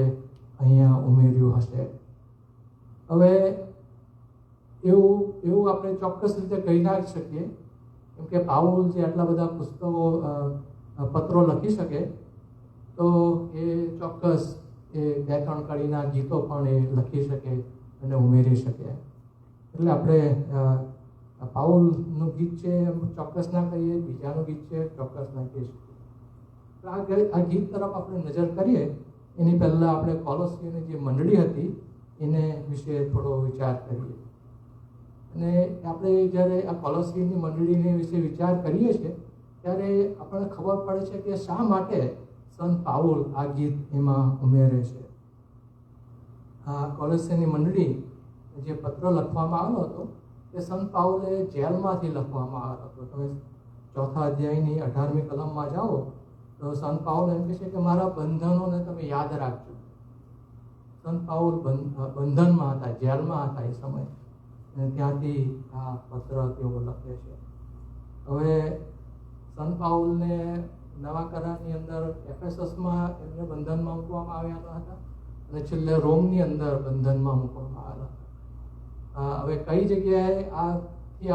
Speaker 8: અહીંયા ઉમેર્યું હશે. હવે એવું આપણે ચોક્કસ રીતે કહી ના શકીએ કેમ કે પાઉલ જે આટલા બધા પુસ્તકો પત્રો લખી શકે તો એ ચોક્કસ એ 2-3 કડીના ગીતો પણ એ લખી શકે અને ઉમેરી શકે. એટલે આપણે પાઉલનું ગીત છે એમ ચોક્કસ ના કહીએ, બીજાનું ગીત છે ચોક્કસ ના કહી શકીએ. આ ગીત તરફ આપણે નજર કરીએ એની પહેલાં આપણે કોલોસીની જે મંડળી હતી એને વિશે થોડો વિચાર કરીએ. અને આપણે જ્યારે આ કોલોસીની મંડળીને વિશે વિચાર કરીએ છીએ ત્યારે આપણને ખબર પડે છે કે શા માટે સંત પાઉલ આ ગીત એમાં ઉમેરે છે. આ કોલોસીની મંડળી જે પત્ર લખવામાં આવ્યો હતો તે સંત પાઉલે જેલમાંથી લખવામાં આવ્યો હતો. તમે 4થા અધ્યાયની 18મી કલમમાં જાઓ તો સંત પાઉલ એમ કહે છે કે મારા બંધનોને તમે યાદ રાખજો. સંત પાઉલ બંધનમાં હતા, જેલમાં હતા એ સમયે, અને ત્યાંથી આ પત્ર તેઓ લખે છે. હવે સંત પાઉલને નવા કરારની અંદર એફેસસમાં એમને બંધનમાં મૂકવામાં આવ્યા હતા અને છેલ્લે રોમની અંદર બંધનમાં મૂકવામાં આવ્યા હતા. હવે કઈ જગ્યાએ આ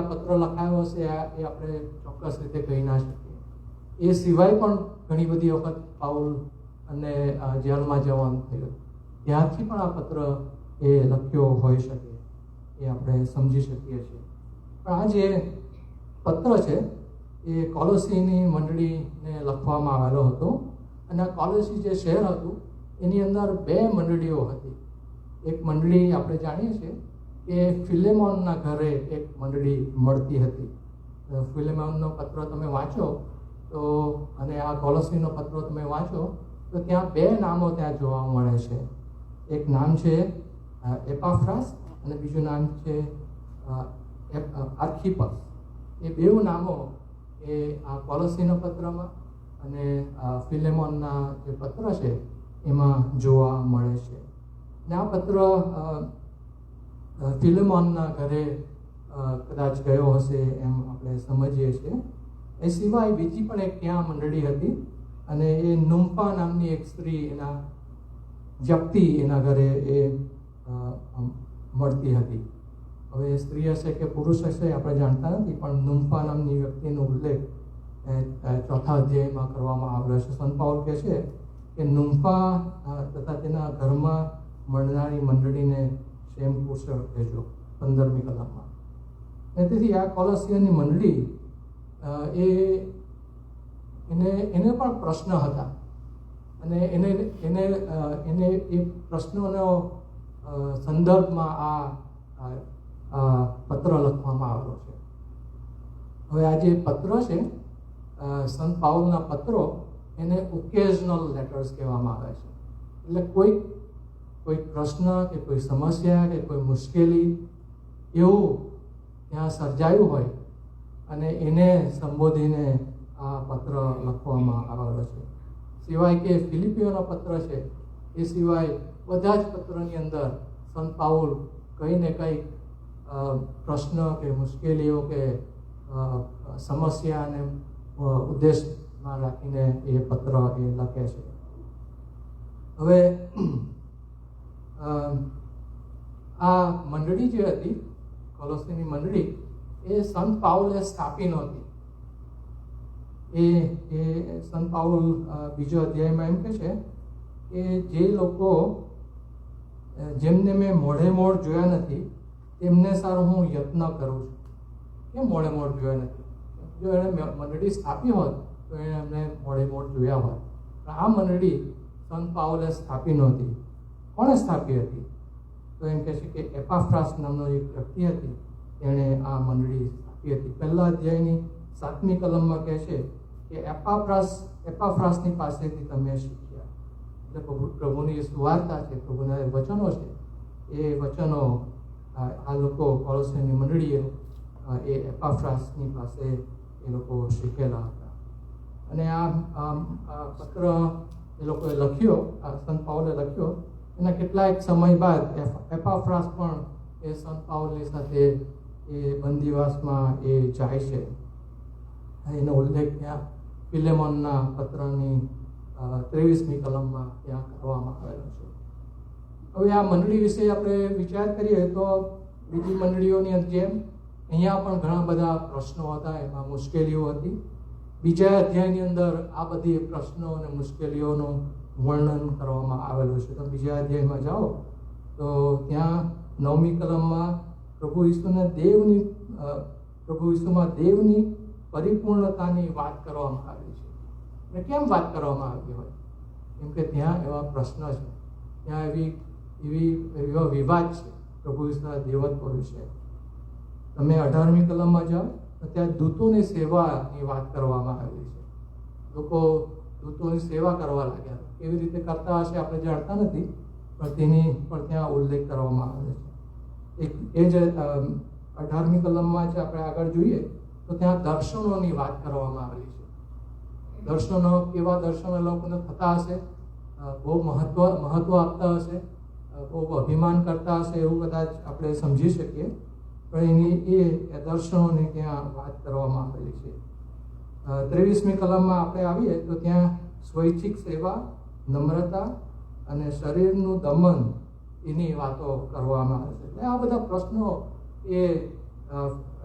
Speaker 8: પત્ર લખાયો હશે એ આપણે ચોક્કસ રીતે કહી ના શકીએ. એ સિવાય પણ ઘણી બધી વખત પાઉલ અને જેલમાં જવાનું થયું, ત્યાંથી પણ આ પત્ર એ લખ્યો હોઈ શકે એ આપણે સમજી શકીએ છીએ. પણ આ જે પત્ર છે એ કોલોસીની મંડળીને લખવામાં આવેલો હતો. અને આ કોલોસી જે શહેર હતું એની અંદર 2 મંડળીઓ હતી. એક મંડળી આપણે જાણીએ છીએ કે ફિલેમોનના ઘરે એક મંડળી મળતી હતી. ફિલેમોનનો પત્ર તમે વાંચો તો અને આ કોલોસીનો પત્ર તમે વાંચો તો ત્યાં 2 નામો ત્યાં જોવા મળે છે. એક નામ છે એપાફ્રાસ અને બીજું નામ છે આર્ખિપસ. એ 2 નામો એ આ કોલોસીના પત્રમાં અને ફિલેમોનના જે પત્ર છે એમાં જોવા મળે છે. અને આ પત્ર ફિલેમોનના ઘરે કદાચ ગયો હશે એમ આપણે સમજીએ છીએ. એ સિવાય બીજી પણ એક ત્યાં મંડળી હતી અને એ નુમ્ફા નામની એક સ્ત્રી એના વ્યક્તિ એના ઘરે એ મળતી હતી. હવે સ્ત્રી હશે કે પુરુષ હશે આપણે જાણતા નથી, પણ નુમ્ફા નામની વ્યક્તિનો ઉલ્લેખ 4થા અધ્યાયમાં કરવામાં આવ્યો છે. સંત પાઉલ કહે છે કે નુમ્ફા તથા તેના ઘરમાં મળનારી મંડળીને સેમ કુશળ કહેજો 15મી કલમમાં. અને તેથી આ કોલોસીયની મંડળી એને પણ પ્રશ્ન હતા અને એને એ પ્રશ્નોનો સંદર્ભમાં આ પત્ર લખવામાં આવેલો છે. હવે આ જે પત્ર છે સંત પાઉલના પત્રો એને ઓકેઝનલ લેટર્સ કહેવામાં આવે છે. એટલે કોઈ પ્રશ્ન કે કોઈ સમસ્યા કે કોઈ મુશ્કેલી એવું ત્યાં સર્જાયું હોય અને એને સંબોધીને આ પત્ર લખવામાં આવેલો છે. સિવાય કે ફિલિપિયોનો પત્ર છે એ સિવાય બધા જ પત્રની અંદર સંત પાઉલ કંઈ ને કંઈક પ્રશ્ન કે મુશ્કેલીઓ કે સમસ્યાને ઉદ્દેશમાં રાખીને એ પત્ર એ લખે છે. હવે આ મંડળી જે હતી કોલોસીની મંડળી એ સંત પાઉલે સ્થાપી નહોતી. એ સંત પાઉલ બીજો અધ્યાયમાં એમ કહે છે કે જે લોકો જેમને મેં મોઢે મોઢ જોયા નથી તેમને સારું હું યત્ન કરું છું. કેમ મોઢે મોઢ જોયા નથી? જો એણે મંડળી સ્થાપી હોત તો એણે એમને મોઢે મોઢ જોયા હોત. આ મંડળી સંત પાઉલે સ્થાપી નહોતી. કોણે સ્થાપી હતી? તો એમ કહે છે કે એપાફ્રાસ નામનો એક વ્યક્તિ હતી, તેણે આ મંડળી સ્થાપી હતી. પહેલા અધ્યાયની 7મી કલમમાં કહે છે કે એપાફ્રાસની પાસેથી તમે શીખ્યા. એટલે પ્રભુની સુવાર્તા છે, પ્રભુના વચનો છે. એ વચનો આ લોકો કોલોસીની મંડળીએ એ એપાફ્રાસની પાસે એ લોકો શીખેલા હતા. અને આ પત્ર એ લોકોએ લખ્યો, આ સંત પાઉલે લખ્યો. એના કેટલાક સમય બાદ એપાફ્રાસ પણ એ સંત પાઉલની સાથે એ બંદીવાસમાં એ જાય છે. એનો ઉલ્લેખ ત્યાં ફિલેમોનના પત્રની 23મી કલમમાં ત્યાં કરવામાં આવેલો છે. હવે આ મંડળી વિશે આપણે વિચાર કરીએ તો બીજી મંડળીઓની જેમ અહીંયા પણ ઘણા બધા પ્રશ્નો હતા, એમાં મુશ્કેલીઓ હતી. બીજા અધ્યાયની અંદર આ બધી પ્રશ્નો અને મુશ્કેલીઓનું વર્ણન કરવામાં આવેલું છે. તો બીજા અધ્યાયમાં જાઓ તો ત્યાં 9મી કલમમાં પ્રભુ ઈસુમાં દેવની પરિપૂર્ણતાની વાત કરવામાં આવી છે. અને કેમ વાત કરવામાં આવી હોય? કેમ કે ત્યાં એવા પ્રશ્ન છે, ત્યાં એવા વિવાદ છે પ્રભુ ઈસુના દેવત્વ વિશે. તમે 18મી કલમમાં જાઓ તો ત્યાં દૂતોની સેવાની વાત કરવામાં આવી છે. લોકો દૂતોની સેવા કરવા લાગ્યા. કેવી રીતે કરતા હશે આપણે જાણતા નથી, પણ તેની પણ ત્યાં ઉલ્લેખ કરવામાં આવે છે. એ જ 18મી કલમમાં જ આપણે આગળ જોઈએ તો ત્યાં દર્શનોની વાત કરવામાં આવેલી છે. દર્શનો કેવા દર્શનો લોકોને થતા હશે, બહુ મહત્વ આપતા હશે, બહુ અભિમાન કરતા હશે એવું કદાચ આપણે સમજી શકીએ. પણ એ દર્શનોની ત્યાં વાત કરવામાં આવેલી છે. 23મી કલમમાં આપણે આવીએ તો ત્યાં સ્વૈચ્છિક સેવા, નમ્રતા અને શરીરનું દમન એની વાતો કરવામાં આવે છે. એટલે આ બધા પ્રશ્નો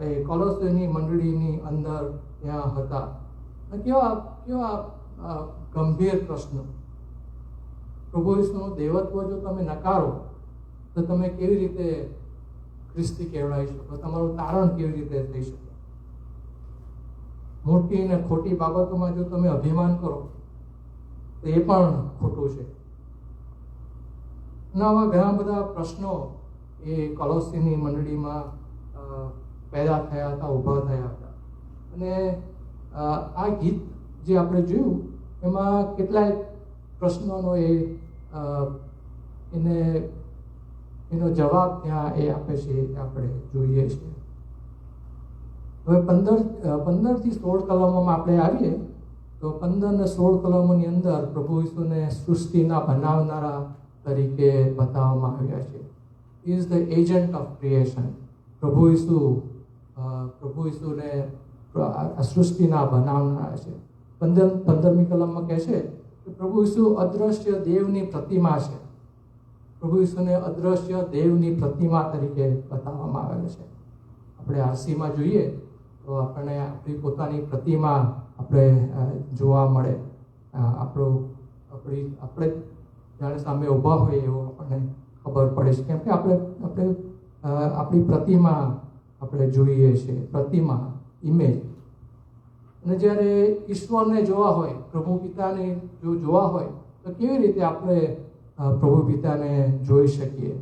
Speaker 8: એ કોલોસીની મંડળીની અંદર ત્યાં હતા. કેવા ગંભીર પ્રશ્નો. પ્રભુ ઈસુનું દેવત્વ જો તમે નકારો તો તમે કેવી રીતે ખ્રિસ્તી કહેવાઈ શકો? તમારું તારણ કેવી રીતે થઈ શકે? મોટી અને ખોટી બાબતોમાં જો તમે અભિમાન કરો તો એ પણ ખોટું છે. આવા ઘણા બધા પ્રશ્નો એ કોલોસીની મંડળીમાં પેદા થયા હતા, ઊભા થયા હતા. અને આ ગીત જે આપણે જોયું એમાં કેટલાય પ્રશ્નોનો એનો જવાબ ત્યાં એ આપે છે, આપણે જોઈએ છીએ. હવે 15 થી 16 કલમોમાં આપણે આવીએ તો 15 અને 16 કલમોની અંદર પ્રભુ ઈસુને સૃષ્ટિના બનાવનારા તરીકે બતાવવામાં આવ્યા છે. He is the agent of creation. પ્રભુ ઈસુને સૃષ્ટિના બનાવનારા છે. 15મી કલમમાં કહે છે કે પ્રભુ ઈસુ અદ્રશ્ય દેવની પ્રતિમા છે. પ્રભુ ઈસુને અદ્રશ્ય દેવની પ્રતિમા તરીકે બતાવવામાં આવેલ છે. આપણે આરસીમાં જોઈએ તો આપણને આપણી પોતાની પ્રતિમા આપણે જોવા મળે. આપણે જાણે સામે ઊભા હોઈએ એવું આપણને ખબર પડે છે. કેમ કે આપણે આપણી પ્રતિમા આપણે જોઈએ છીએ, પ્રતિમા, ઇમેજ. અને જ્યારે ઈશ્વરને જોવા હોય, પ્રભુ પિતાને જો જોવા હોય તો કેવી રીતે આપણે પ્રભુ પિતાને જોઈ શકીએ?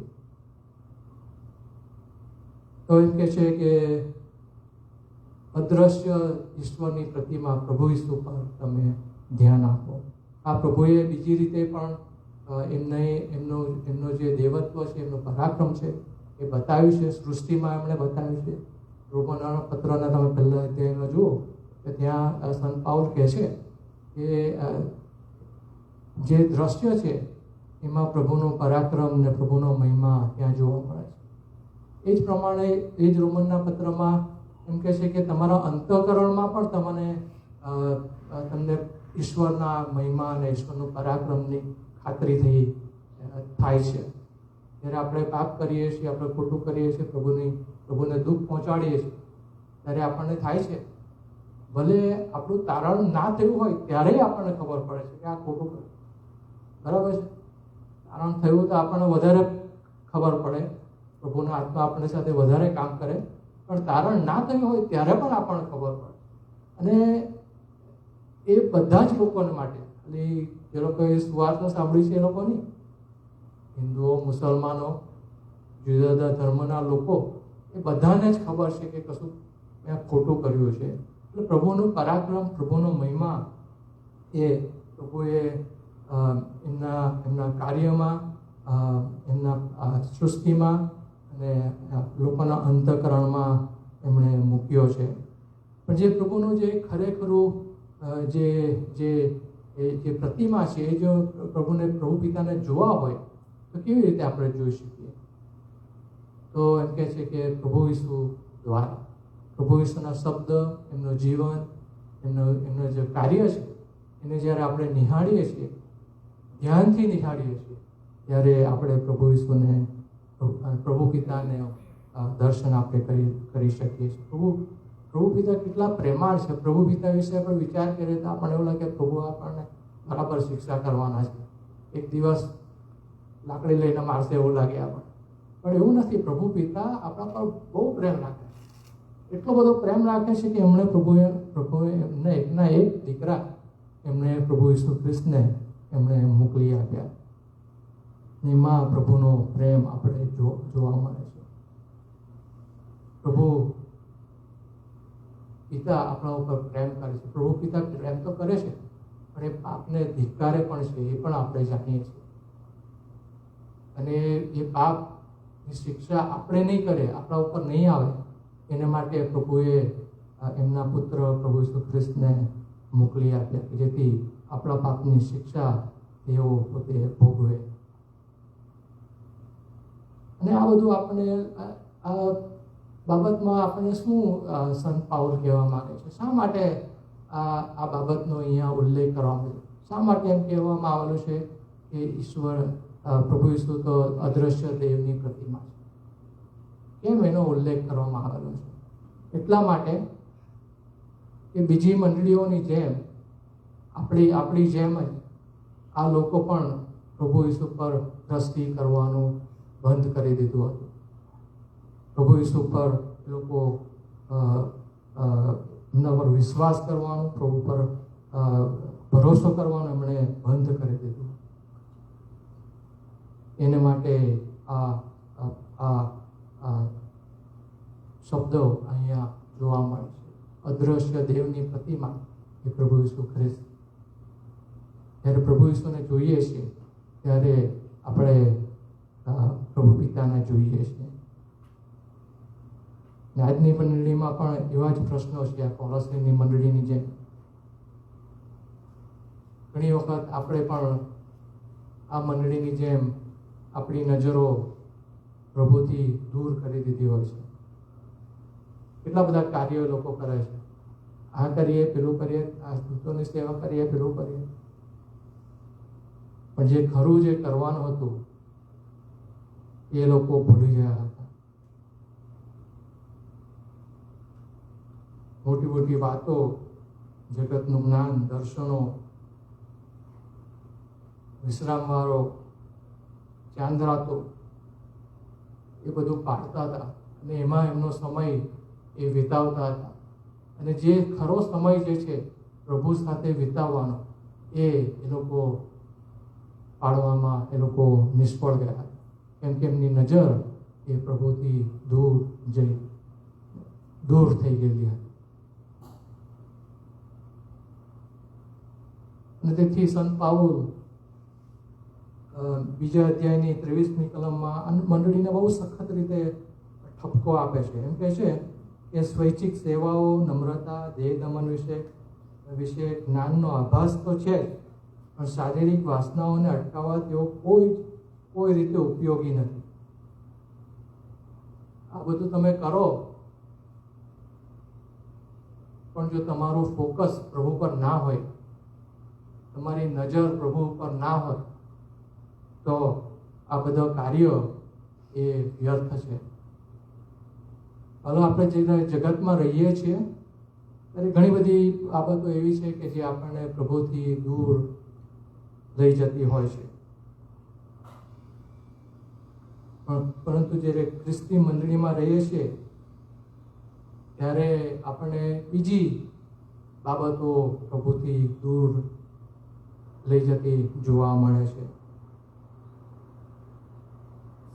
Speaker 8: તો એમ કહે છે કે અદ્રશ્ય ઈશ્વરની પ્રતિમા પ્રભુ ઈસુ પર તમે ધ્યાન આપો. આ પ્રભુએ બીજી રીતે પણ એમનો જે દેવત્વ છે, એમનું પરાક્રમ છે એ બતાવ્યું છે. સૃષ્ટિમાં એમણે બતાવ્યું છે. રોમનોના પત્રના તમે પહેલા અધ્યાયમાં જુઓ કે ત્યાં સંત પાઉલ કહે છે કે જે દ્રશ્ય છે એમાં પ્રભુનો પરાક્રમ ને પ્રભુનો મહિમા ત્યાં જોવા મળે છે. એ જ પ્રમાણે એ જ રોમનના પત્રમાં એમ કહે છે કે તમારા અંતઃકરણમાં પણ તમને ઈશ્વરના મહિમા અને ઈશ્વરનું પરાક્રમની ખાતરી થાય છે. જ્યારે આપણે પાપ કરીએ છીએ, આપણે ખોટું કરીએ છીએ, પ્રભુને દુઃખ પહોંચાડીએ છીએ, ત્યારે આપણને થાય છે, ભલે આપણું તારણ ના થયું હોય ત્યારે આપણને ખબર પડે છે કે આ ખોટું કર્યું. બરાબર છે? તારણ થયું તો આપણને વધારે ખબર પડે, પ્રભુના આત્મા આપણી સાથે વધારે કામ કરે. પણ તારણ ના થયું હોય ત્યારે પણ આપણને ખબર પડે. અને એ બધા જ લોકોને માટે, ખાલી જે લોકોએ સુવાર્તા સાંભળી છે એ લોકો નહીં, હિન્દુઓ, મુસલમાનો, જુદા જુદા ધર્મના લોકો, એ બધાને જ ખબર છે કે કશું મેં ખોટું કર્યું છે. એટલે પ્રભુનું પરાક્રમ, પ્રભુનો મહિમા એ પ્રભુએ એમના કાર્યમાં, એમના સૃષ્ટિમાં અને લોકોના અંતઃકરણમાં એમણે મૂક્યો છે. પણ જે પ્રભુનું જે ખરેખરું જે પ્રતિમા છે, એ જો પ્રભુ પિતાને જોવા હોય તો કેવી રીતે આપણે જોઈ શકીએ? તો એમ કહે છે કે પ્રભુ ઈસુ દ્વારા, પ્રભુ ઈસુના શબ્દ, એમનું જીવન, એમનું જે કાર્ય છે, એને જ્યારે આપણે નિહાળીએ છીએ, ધ્યાનથી નિહાળીએ છીએ, ત્યારે આપણે પ્રભુ ઈસુને, પ્રભુ પિતાને દર્શન આપણે કરી શકીએ છીએ. પ્રભુ પિતા કેટલા પ્રેમાળ છે. પ્રભુ પિતા વિશે આપણે વિચાર કરીએ તો આપણને એવું લાગે પ્રભુ આપણને બરાબર શિક્ષા કરવાના છે, એક દિવસ લાકડી લઈને મારશે એવું લાગે આપણને. પણ એવું નથી. પ્રભુ પિતા આપણા પર બહુ પ્રેમ રાખે છે. એટલો બધો પ્રેમ રાખે છે કે એમણે પ્રભુએ એમને એકના એક દીકરા, એમણે પ્રભુ ઈસુ ખ્રિસ્તને એમણે મોકલી આપ્યા. એમાં પ્રભુનો પ્રેમ આપણે જોવા મળે છે. પ્રભુ પિતા આપણા ઉપર પ્રેમ કરે છે. પ્રભુ પિતા પ્રેમ તો કરે છે, પણ એ પાપને ધિક્કારે પણ છે, એ પણ આપણે જાણીએ છીએ. અને એ પાપની શિક્ષા આપણે નહીં કરે, આપણા ઉપર નહીં આવે, એના માટે પ્રભુએ એમના પુત્ર પ્રભુ ઈસુ ખ્રિસ્તને મોકલી આપ્યા, જેથી આપણા પાપની શિક્ષા તેઓ પોતે ભોગવે. અને આ બધું આપણે આ બાબતમાં આપણે શું સંત પાઉલ કહેવા માંગે છે? શા માટે આ બાબતનો અહીંયા ઉલ્લેખ કરવામાં આવ્યો? શા માટે એમ કહેવામાં આવેલું છે કે ઈશ્વર, પ્રભુ ઈસુ તો અદ્રશ્ય દેવની પ્રતિમા છે? કેમ એનો ઉલ્લેખ કરવામાં આવેલો છે? એટલા માટે કે બીજી મંડળીઓની જેમ, આપણી જેમ જ આ લોકો પણ પ્રભુ ઈસુ પર દ્રષ્ટિ કરવાનું બંધ કરી દીધું હતું. પ્રભુ ઈસુ પર એ લોકો એમના પર વિશ્વાસ કરવાનું, પ્રભુ પર ભરોસો કરવાનું એમણે બંધ કરી દીધું. એને માટે આ શબ્દો અહીંયા જોવા મળે છે. અદ્રશ્ય દેવની પ્રતિમા એ પ્રભુ ઈસુ ખ્રિસ્ત. જ્યારે પ્રભુ ઈસુને જોઈએ છીએ ત્યારે આપણે પ્રભુ પિતાને જોઈએ છીએ. આજની મંડળીમાં પણ એવા જ પ્રશ્નો છે, આ કોલોસીની મંડળીની જેમ. ઘણી વખત આપણે પણ આ મંડળીની જેમ આપણી નજરો પ્રભુથી દૂર કરી દીધી હોય છે. કેટલા બધા કાર્યો લોકો કરે છે. આ કરીએ, પેલું કરીએ, આ દૂતોની સેવા કરીએ, પેલું કરીએ. પણ જે ખરું જે કરવાનું હતું એ લોકો ભૂલી ગયા હતા. મોટી મોટી વાતો, જગતનું જ્ઞાન, દર્શનો, વિશ્રામવારો, ચાંદરાતો, એ બધું પાડતા હતા અને એમાં એમનો સમય એ વિતાવતા હતા. અને જે ખરો સમય જે છે પ્રભુ સાથે વિતાવવાનો, એ લોકો પાડવામાં એ લોકો નિષ્ફળ ગયા, કેમ કે એમની નજર એ પ્રભુથી દૂર થઈ ગયેલી હતી. અને તેથી સંત પાઉલ બીજા અધ્યાયની 23મી કલમમાં મંડળીને બહુ સખત રીતે ઠપકો આપે છે. એમ કહે છે કે સ્વૈચ્છિક સેવાઓ, નમ્રતા, દેહ દમન વિશે જ્ઞાનનો આભાસ તો છે જ, પણ શારીરિક વાસનાઓને અટકાવવા તેઓ કોઈ રીતે ઉપયોગી નથી. આ બધું તમે કરો, પણ જો તમારું ફોકસ પ્રભુ પર ના હોય, તમારી નજર પ્રભુ પર ના હોય, તો આ બધા કાર્યો એ વ્યર્થ છે. હવે આપણે જે જગતમાં રહીએ છીએ ત્યારે ઘણી બધી બાબતો એવી છે કે જે આપણને પ્રભુથી દૂર લઈ જતી હોય છે. પરંતુ જ્યારે ખ્રિસ્તી મંડળીમાં રહીએ છીએ ત્યારે આપણને બીજી બાબતો પ્રભુથી દૂર લઈ જતી જોવા મળે છે.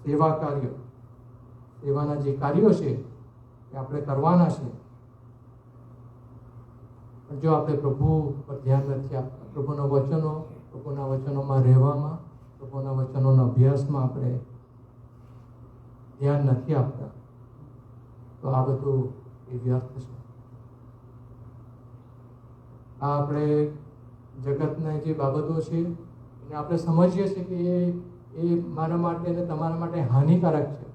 Speaker 8: સેવા કાર્યો, સેવાના જે કાર્યો છે એ આપણે કરવાના છે, પણ જો આપણે પ્રભુ પર ધ્યાન નથી આપતા, પ્રભુના વચનોમાં રહેવામાં, પ્રભુના વચનોના અભ્યાસમાં આપણે ધ્યાન નથી આપતા, તો આ બધું એ વ્યર્થ છે. આ આપણે જગતના જે બાબતો છે એને આપણે સમજીએ છીએ કે એ મારા માટે અને તમારા માટે હાનિકારક છે,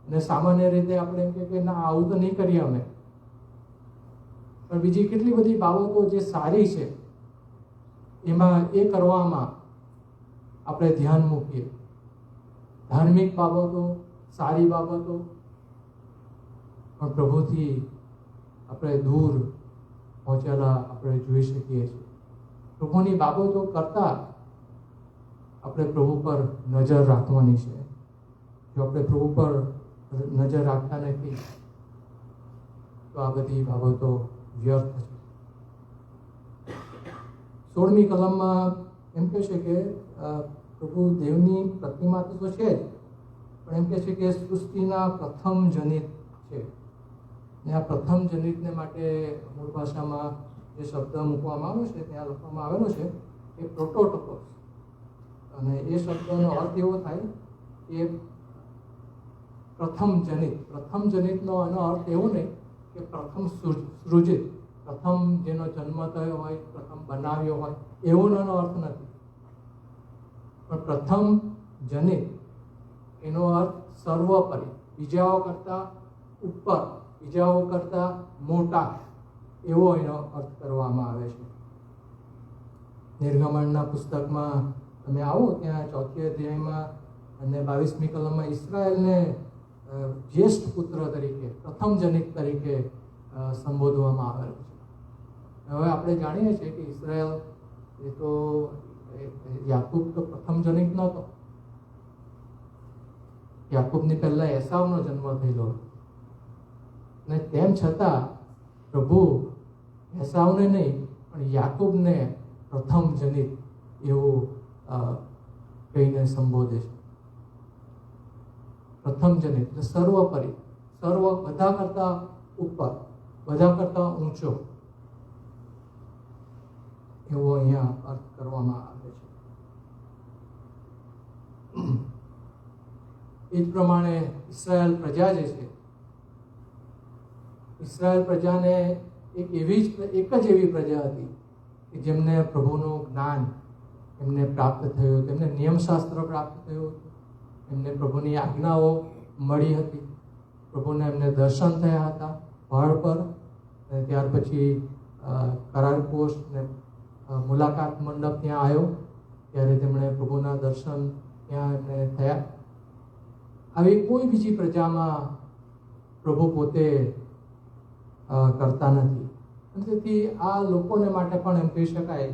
Speaker 8: અને સામાન્ય રીતે આપણે એમ કે ના, આવું તો નહીં કરીએ અમે. પણ બીજી કેટલી બધી બાબતો જે સારી છે એમાં એ કરવામાં આપણે ધ્યાન મૂકીએ. ધાર્મિક બાબતો, સારી બાબતો, પણ પ્રભુથી આપણે દૂર પહોંચેલા આપણે જોઈ શકીએ છીએ. પ્રભુની બાબતો કરતા આપણે પ્રભુ પર નજર રાખવાની છે. જો આપણે પ્રભુ પર નજર રાખતા નથી તો આ બધી બાબતો વ્યર્થ છે. 16મી કલમમાં એમ કહે છે કે પ્રભુ દેવની પ્રતિમા તો છે જ, પણ એમ કહે છે કે સૃષ્ટિના પ્રથમ જનિત છે. ને આ પ્રથમ જનિતને માટે મૂળ ભાષામાં જે શબ્દ મૂકવામાં આવ્યો છે, ત્યાં લખવામાં આવેલો છે કે પ્રોટોટોકોસ. અને એ શબ્દનો અર્થ એવો થાય કે પ્રથમ જનિતનો એનો અર્થ એવો નહીં કે પ્રથમ સૃજિત, પ્રથમ જેનો જન્મ થયો હોય, પ્રથમ બનાવ્યો હોય, એવો એનો અર્થ નથી. પણ પ્રથમ જનિત એનો અર્થ સર્વોપરી, બીજાઓ કરતા ઉપર, બીજાઓ કરતા મોટા, એવો એનો અર્થ કરવામાં આવે છે. નિર્ગમનના પુસ્તકમાં તમે આવો ત્યાં 4th અધ્યાયમાં અને 22મી કલમમાં ઇસરાયેલને જ્યેષ્ઠ પુત્ર તરીકે, પ્રથમ જનિત તરીકે સંબોધવામાં આવેલો છે. હવે આપણે જાણીએ છીએ કે ઇસરાયેલ એ તો યાકૂબ તો પ્રથમ જનિત નહોતો. યાકૂબની પહેલા એસાવનો જન્મ થયેલો હતો, અને તેમ છતાં પ્રભુ એસાવને નહીં પણ યાકૂબને પ્રથમ જનિત એવું કહીને સંબોધે છે. પ્રથમ જનિત એટલે સર્વોપરી, બધા કરતા ઉપર, બધા કરતા ઊંચો, એવો અહીંયા અર્થ કરવામાં આવે છે. એ જ પ્રમાણે ઇસરાયેલ પ્રજા જે છે, ઇસરાયેલ પ્રજાને એક જ એવી પ્રજા હતી કે જેમને પ્રભુનું જ્ઞાન એમને પ્રાપ્ત થયું, તેમને નિયમશાસ્ત્ર પ્રાપ્ત થયું, એમને પ્રભુની આજ્ઞાઓ મળી હતી, પ્રભુને એમને દર્શન થયા હતા પહાડ પર, અને ત્યાર પછી કરારપોશ ને મુલાકાત મંડપ ત્યાં આવ્યો ત્યારે તેમણે પ્રભુના દર્શન ત્યાં એમને થયા. આવી કોઈ બીજી પ્રજામાં પ્રભુ પોતે કરતા નથી. અને તેથી આ લોકોને માટે પણ એમ કહી શકાય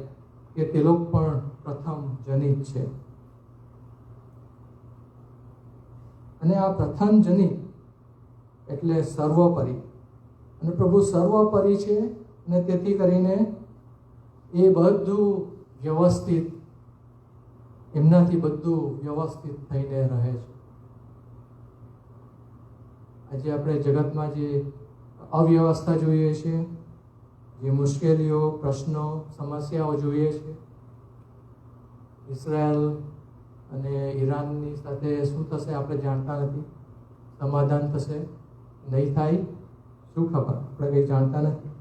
Speaker 8: કે તે લોકો પણ પ્રથમ જનિત છે. અને આ પ્રથમ જનિત એટલે સર્વોપરી, અને પ્રભુ સર્વોપરી છે, અને તેથી કરીને એ બધું વ્યવસ્થિત, એમનાથી બધું વ્યવસ્થિત થઈને રહે છે. આજે આપણે જગતમાં જે અવ્યવસ્થા જોઈએ છીએ, જે મુશ્કેલીઓ, પ્રશ્નો, સમસ્યાઓ જોઈએ છે, ઇસરાયેલ અને ઈરાનની સાથે શું થશે આપણે જાણતા નથી. સમાધાન થશે નહીં થાય શું ખબર, આપણે કંઈ જાણતા નથી.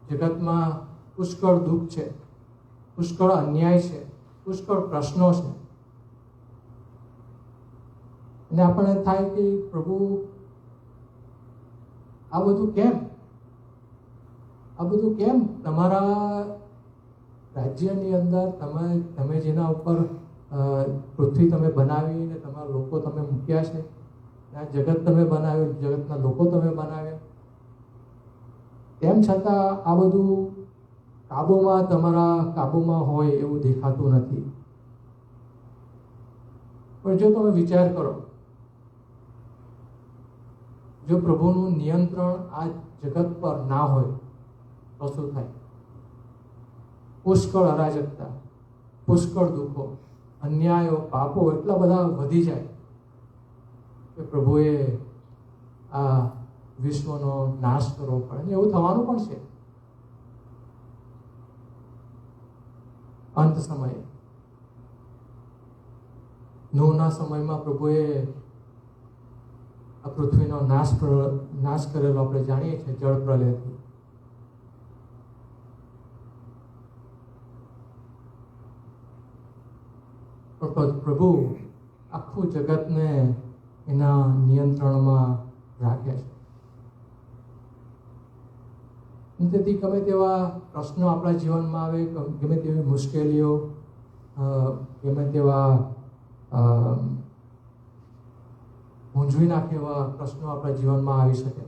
Speaker 8: જગતમાં પુષ્કળ દુઃખ છે, પુષ્કળ અન્યાય છે, પુષ્કળ પ્રશ્નો છે, અને આપણને થાય કે પ્રભુ આ બધું કેમ, આ બધું કેમ? તમારા રાજ્યની અંદર તમે જેના ઉપર પૃથ્વી તમે બનાવી ને તમારા લોકો તમે મૂક્યા છે, આ જગત તમે બનાવ્યું, જગતના લોકો તમે બનાવ્યા, તેમ છતાં આ બધું તમારા કાબુમાં હોય એવું દેખાતું નથી. પણ જો તમે વિચાર કરો, જો પ્રભુનું નિયંત્રણ આ જગત પર ના હોય તો શું થાય? પુષ્કળ અરાજકતા, પુષ્કળ દુઃખો, અન્યાયો, પાપો એટલા બધા વધી જાય કે પ્રભુએ આ વિશ્વનો નાશ કરવો પડે. એવું થવાનું પણ છે અંત સમયે. નૂહના સમયમાં પ્રભુએ આ પૃથ્વીનો નાશ કરેલો આપણે જાણીએ છીએ જળ પ્રલયથી. પ્રભુ આખું જગતને એના નિયંત્રણમાં રાખે છે. તેથી ગમે તેવા પ્રશ્નો આપણા જીવનમાં આવે, ગમે તેવી મુશ્કેલીઓ, ગમે તેવા મૂંઝવી નાખે એવા પ્રશ્નો આપણા જીવનમાં આવી શકે,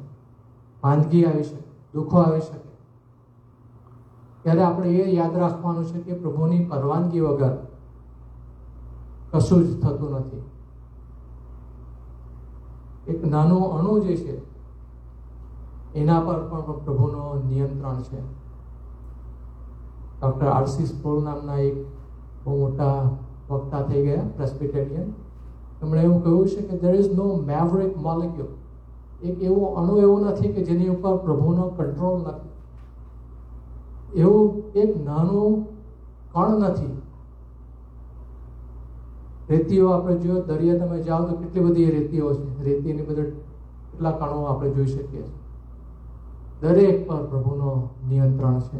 Speaker 8: માંદગી આવી શકે, દુઃખો આવી શકે, ત્યારે આપણે એ યાદ રાખવાનું છે કે પ્રભુની પરવાનગી વગર કશું જ થતું નથી. એક નાનું અણુ જે છે એના પર પણ પ્રભુનો નિયંત્રણ છે. ડૉક્ટર આર.સી. સ્પ્રોલ નામના એક બહુ મોટા વક્તા થઈ ગયા, પ્રેસ્બિટેરિયન. એમણે એવું કહ્યું છે કે there is no maverick molecule. એક એવો અણુ એવો નથી કે જેની ઉપર પ્રભુનો કંટ્રોલ નથી. એવું એક નાનું કણ નથી. રેતીઓ આપણે જોયો, દરિયા તમે જાઓ તો કેટલી બધી રેતીઓ છે, રેતીની બધા કેટલા કણો આપણે જોઈ શકીએ છીએ. દરેક પર પ્રભુનો નિયંત્રણ છે.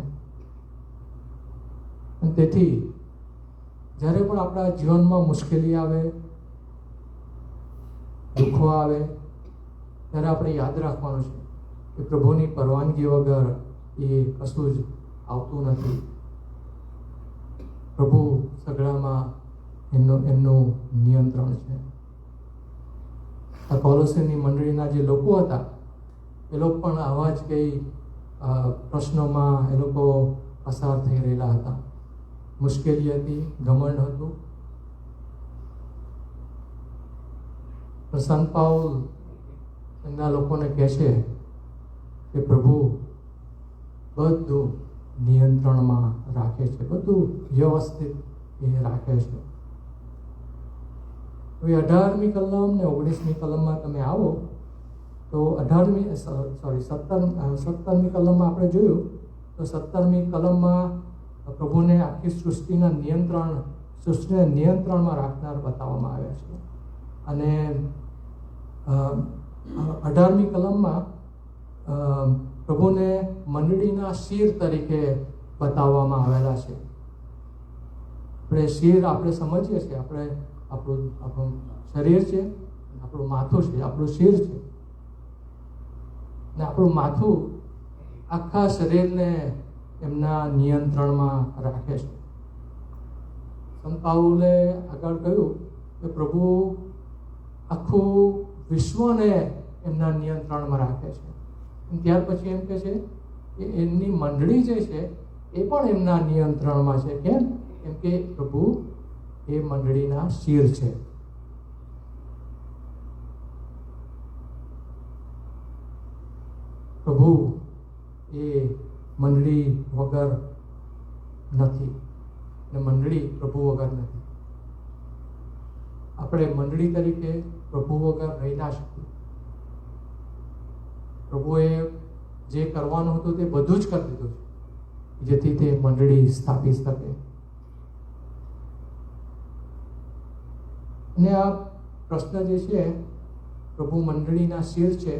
Speaker 8: અને તેથી જ્યારે પણ આપણા જીવનમાં મુશ્કેલી આવે, દુઃખો આવે, ત્યારે આપણે યાદ રાખવાનું છે કે પ્રભુની પરવાનગી વગર એ કશું જ આવતું નથી. પ્રભુ સગડામાં એમનું નિયંત્રણ છે. આ કોલોસીની મંડળીના જે લોકો હતા એ લોકો પણ આવા જ કઈ પ્રશ્નોમાં એ લોકો પસાર થઈ રહેલા હતા. મુશ્કેલી હતી, ઘમંડ હતું. સંત પાઉલ એમના લોકોને કહે છે કે પ્રભુ બધું નિયંત્રણમાં રાખે છે, બધું વ્યવસ્થિત એ રાખે છે. હવે 18મી કલમ ને 19મી કલમમાં તમે આવો તો 17મી કલમમાં આપણે જોયું તો 17મી કલમમાં પ્રભુને આખી સૃષ્ટિને નિયંત્રણમાં રાખનાર બતાવવામાં આવ્યા છે. અને 18મી કલમમાં પ્રભુને મંડળીના શિર તરીકે બતાવવામાં આવેલા છે. આપણે શિર આપણે સમજીએ છીએ, આપણે આપણું શરીર છે, આપણું માથું છે, આપણું શિર છે. અને આપણું માથું આખા શરીરને એમના નિયંત્રણમાં રાખે છે. સંત પાઉલે આગળ કહ્યું કે પ્રભુ આખું વિશ્વને એમના નિયંત્રણમાં રાખે છે. ત્યાર પછી એમ કહે છે કે એમની મંડળી જે છે એ પણ એમના નિયંત્રણમાં છે. કેમ? કેમ કે પ્રભુ એ મંડળીના શિર છે. પ્રભુ એ મંડળી વગર નથી અને મંડળી પ્રભુ વગર નથી. આપણે મંડળી તરીકે પ્રભુ વગર રહી ના શકીએ. પ્રભુએ જે કરવાનું હતું તે બધું જ કરી દીધું છે જેથી તે મંડળી સ્થાપી શકે. અને આ પ્રશ્ન જે છે પ્રભુ મંડળીના શિર છે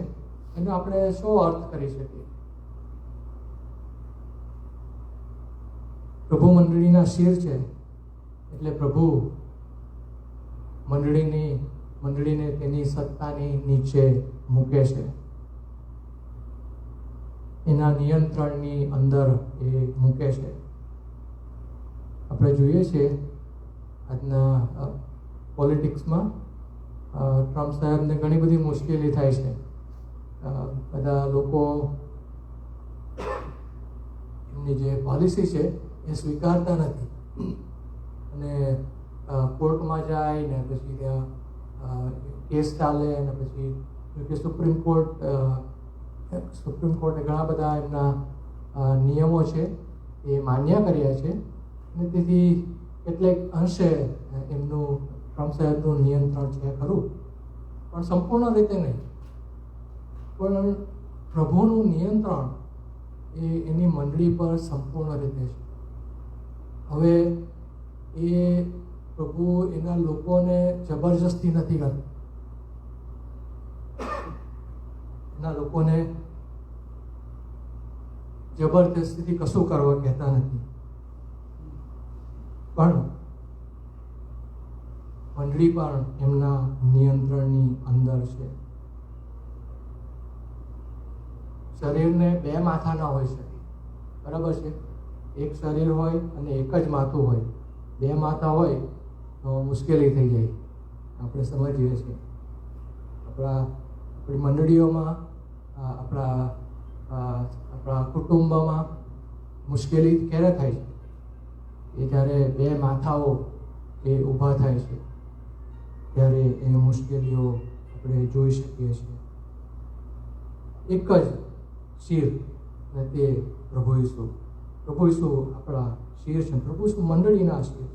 Speaker 8: એનો આપણે શું અર્થ કરી શકીએ? પ્રભુ મંડળીના શિર છે એટલે પ્રભુ મંડળીને તેની સત્તાની નીચે મૂકે છે, એના નિયંત્રણની અંદર એ મૂકે છે. આપણે જોઈએ છીએ આજના પોલિટિક્સમાં ટ્રમ્પ સાહેબને ઘણી બધી મુશ્કેલી થાય છે. બધા લોકો એમની જે પોલિસી છે એ સ્વીકારતા નથી અને કોર્ટમાં જાય ને પછી ત્યાં કેસ ચાલે અને પછી કે સુપ્રીમ કોર્ટે ઘણા બધા એમના નિયમો છે એ માન્ય કર્યા છે અને તેથી કેટલેક અંશે એમનું ટ્રમ્પ સાહેબનું નિયંત્રણ છે ખરું, પણ સંપૂર્ણ રીતે નહીં. પણ પ્રભુનું નિયંત્રણ એ એની મંડળી પર સંપૂર્ણ રીતે છે. હવે એ પ્રભુ એના લોકોને જબરજસ્તી નથી કરતા, એના લોકોને જબરદસ્તીથી કશું કરવા કહેતા નથી, પણ મંડળી પણ એમના નિયંત્રણની અંદર છે. શરીરને બે માથા ના હોઈ શકે, બરાબર છે? એક શરીર હોય અને એક જ માથું હોય. બે માથા હોય તો મુશ્કેલી થઈ જાય, આપણે સમજીએ છીએ. આપણી મંડળીઓમાં, આપણા કુટુંબમાં મુશ્કેલી ક્યારે થાય છે? એ જ્યારે બે માથાઓ એ ઊભા થાય છે ત્યારે એ મુશ્કેલીઓ આપણે જોઈ શકીએ છીએ. એક જ શિર અને તે પ્રભુ ઈસુ આપણા શિર છે. પ્રભુ ઈસુ મંડળીના શિર છે.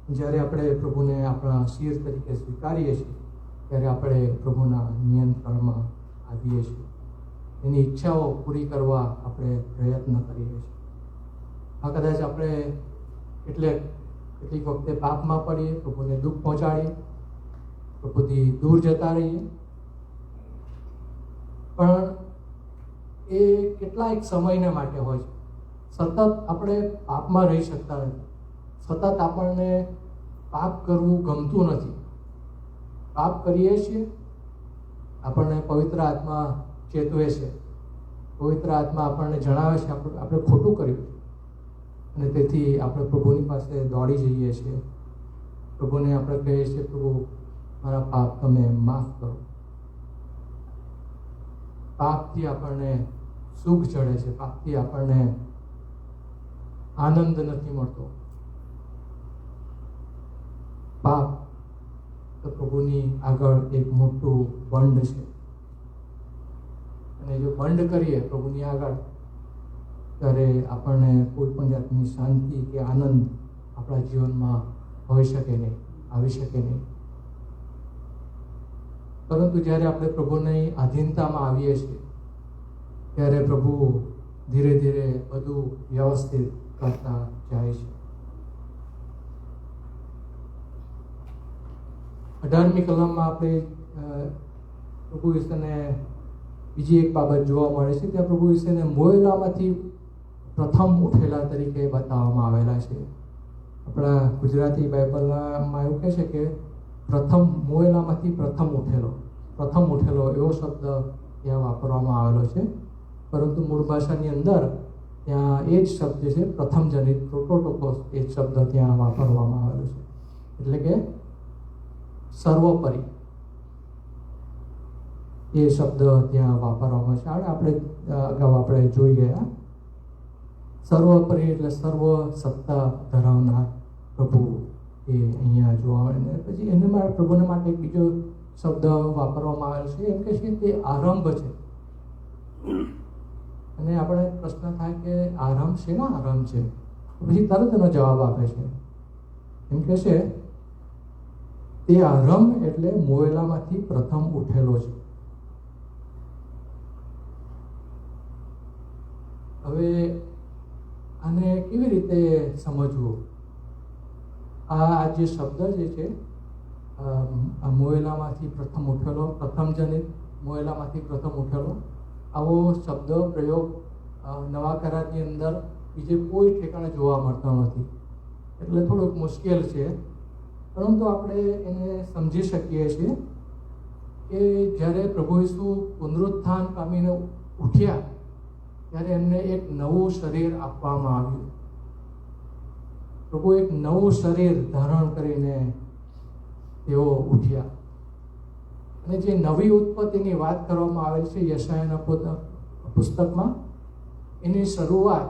Speaker 8: જ્યારે આપણે પ્રભુને આપણા શિર તરીકે સ્વીકારીએ છીએ ત્યારે આપણે પ્રભુના નિયંત્રણમાં આવીએ છીએ. એની ઈચ્છાઓ પૂરી કરવા આપણે પ્રયત્ન કરીએ છીએ. આ કદાચ આપણે કેટલીક વખતે પાપમાં પડીએ, પ્રભુને દુઃખ પહોંચાડીએ, પ્રભુથી દૂર જતા રહીએ, પણ એ કેટલાક સમયને માટે હોય છે. સતત આપણે પાપમાં રહી શકતા નથી. સતત આપણને પાપ કરવું ગમતું નથી. પાપ કરીએ છીએ, આપણને પવિત્ર આત્મા ચેતવે છે, પવિત્ર આત્મા આપણને જણાવે છે આપણે ખોટું કર્યું અને તેથી આપણે પ્રભુની પાસે દોડી જઈએ છીએ. પ્રભુને આપણે કહીએ છીએ, પ્રભુ મારા પાપ તમે માફ કરો. પાપથી આપણને સુખ ચડે છે, પાપથી આપણને આનંદ નથી મળતો. પાપ તો પ્રભુની આગળ એક મોટું બંધ છે અને જો બંધ કરીએ પ્રભુની આગળ ત્યારે આપણને કોઈ પણ જાતની શાંતિ કે આનંદ આપણા જીવનમાં હોઈ શકે નહીં, આવી શકે નહીં. પરંતુ જ્યારે આપણે પ્રભુની આધીનતામાં આવીએ છીએ ત્યારે પ્રભુ ધીરે ધીરે બધું વ્યવસ્થિત કરતા જાય છે. 18મી કલમમાં આપણે પ્રભુ ઈસુને બીજી એક બાબત જોવા મળે છે. ત્યાં પ્રભુ ઈસુને મોયેલામાંથી પ્રથમ ઉઠેલા તરીકે બતાવવામાં આવેલા છે. આપણા ગુજરાતી બાઇબલમાં એવું કહે છે કે મોયેલામાંથી પ્રથમ ઉઠેલો એવો શબ્દ ત્યાં વાપરવામાં આવેલો છે. પરંતુ મૂળ ભાષાની અંદર ત્યાં એ જ શબ્દ છે પ્રથમ જનિત, પ્રોટોટોકોસ, એ જ શબ્દ ત્યાં વાપરવામાં આવેલો છે. એટલે કે સર્વોપરી એ શબ્દ ત્યાં વાપરવામાં છે. અગાઉ આપણે જોઈ ગયા. સર્વોપરી એટલે સર્વ સત્તા ધરાવનાર પ્રભુ એ અહીંયા જોવા મળે. પછી એના પ્રભુને માટે એક બીજો શબ્દ વાપરવામાં આવેલો છે, એમ કે છે તે આરંભ છે. અને આપણે પ્રશ્ન થાય કે આરંભ શેનો આરંભ છે? પછી તરત એનો જવાબ આપે છે, એમ કે છે તે આરંભ એટલે મોયેલામાંથી પ્રથમ ઉઠેલો છે. હવે આને કેવી રીતે સમજવું? આ જે શબ્દ જે છે મોએલામાંથી પ્રથમ ઉઠેલો, પ્રથમ જનિત મોએલામાંથી પ્રથમ ઉઠેલો, આવો શબ્દ પ્રયોગ નવા કરારની અંદર બીજે કોઈ ઠેકાણે જોવા મળતો નથી. એટલે થોડુંક મુશ્કેલ છે, પરંતુ આપણે એને સમજી શકીએ છીએ કે જ્યારે પ્રભુ ઈસુ પુનરુત્થાન પામીને ઉઠ્યા ત્યારે એમને એક નવું શરીર આપવામાં આવ્યું. પ્રભુ એક નવું શરીર ધારણ કરીને તેઓ ઉઠ્યા. અને જે નવી ઉત્પત્તિની વાત કરવામાં આવેલ છે યશાયાના પુસ્તકમાં, એની શરૂઆત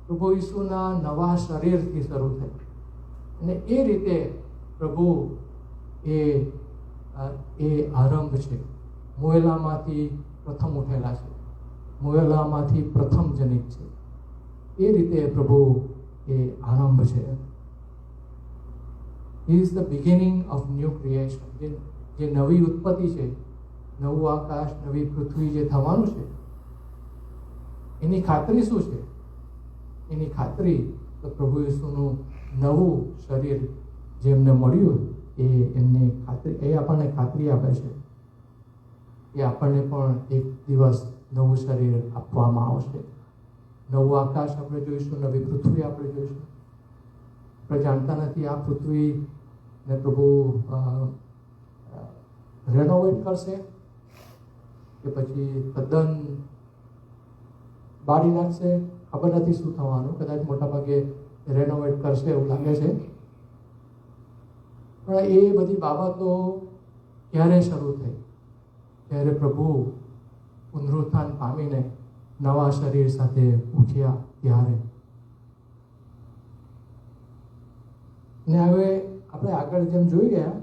Speaker 8: પ્રભુ ઈસુના નવા શરીરથી શરૂ થઈ. અને એ રીતે પ્રભુ એ આરંભ છે. મોએલામાંથી પ્રથમ ઉઠેલા છે, મોએલામાંથી પ્રથમ જનિત છે. એ રીતે પ્રભુ એ આરંભ છે. He is the beginning of new creation. જે નવી ઉત્પત્તિ છે, નવું આકાશ, નવી પૃથ્વી જે થવાનું છે, એની ખાતરી શું છે? એની ખાતરી તો પ્રભુ ઈસુનું નવું શરીર જેમને મળ્યું એમને ખાતરી, એ આપણને ખાતરી આપે છે કે આપણને પણ એક દિવસ નવું શરીર આપવામાં આવશે. નવું આકાશ આપણે જોઈશું, નવી પૃથ્વી આપણે જોઈશું. આપણે જાણતા નથી આ પૃથ્વીને પ્રભુ રેનોવેટ કરશે કે પછી તદ્દન બાળી નાખશે. ખબર નથી શું થવાનું. કદાચ મોટા ભાગે રેનોવેટ કરશે એવું લાગે છે. પણ એ બધી બાબતો ક્યારે શરૂ થઈ? જ્યારે પ્રભુ પુનરુત્થાન પામીને નવા શરીર સાથે ઉઠ્યા ત્યારે. ને હવે આપણે આગળ જેમ જોઈ ગયા,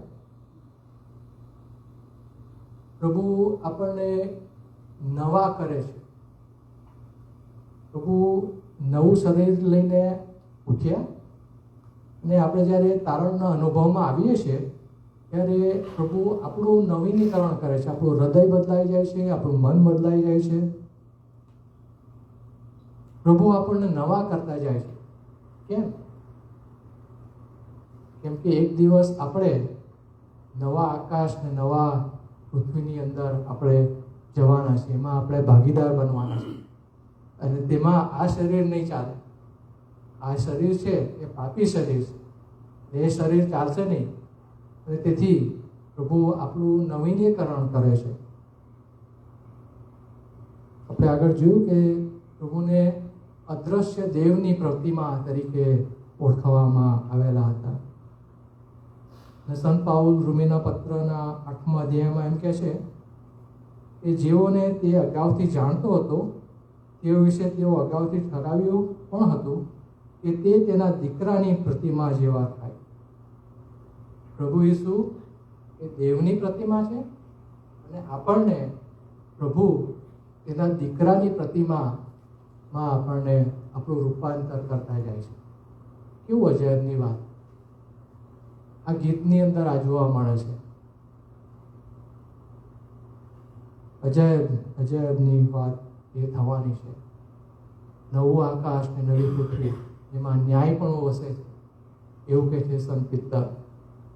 Speaker 8: પ્રભુ આપણને નવા કરે છે. પ્રભુ નવું શરીર લઈને ઉઠ્યા અને આપણે જ્યારે તારણના અનુભવમાં આવીએ છીએ ત્યારે પ્રભુ આપણું નવીનીકરણ કરે છે. આપણું હૃદય બદલાઈ જાય છે, આપણું મન બદલાઈ જાય છે. પ્રભુ આપણને નવા કરતા જાય છે. કેમ? કેમ કે એક દિવસ આપણે નવા આકાશ ને નવા પૃથ્વીની અંદર આપણે જવાના છે. એમાં આપણે ભાગીદાર બનવાના છે. અને તેમાં આ શરીર નહીં ચાલે. આ શરીર છે એ પાપી શરીર છે, એ શરીર ચાલશે નહીં. અને તેથી પ્રભુ આપણું નવીનીકરણ કરે છે. આપણે આગળ જોયું કે પ્રભુને અદ્રશ્ય દેવની પ્રતિમા તરીકે ઓળખવામાં આવેલા હતા. અને સંત પાઉલ રોમીના પત્રના 8મા અધ્યાયમાં એમ કહે છે કે જેઓને તે અગાઉથી જાણતો હતો તેઓ વિશે તેઓ અગાઉથી ઠરાવ્યું પણ હતું કે તે તેના દીકરાની પ્રતિમા જેવા થાય. પ્રભુ ઈસુ એ દેવની પ્રતિમા છે અને આપણને પ્રભુ તેના દીકરાની પ્રતિમામાં આપણને આપણું રૂપાંતર કરતા જાય છે. કેવું અજાયબની વાત! આ ગીતની અંદર આ જોવા મળે છે. અજાયબની વાત એ થવાની છે. નવું આકાશ ને નવી પૃથ્વી, એમાં ન્યાય પણ વસે છે એવું કહે છે સંત પિત્તર.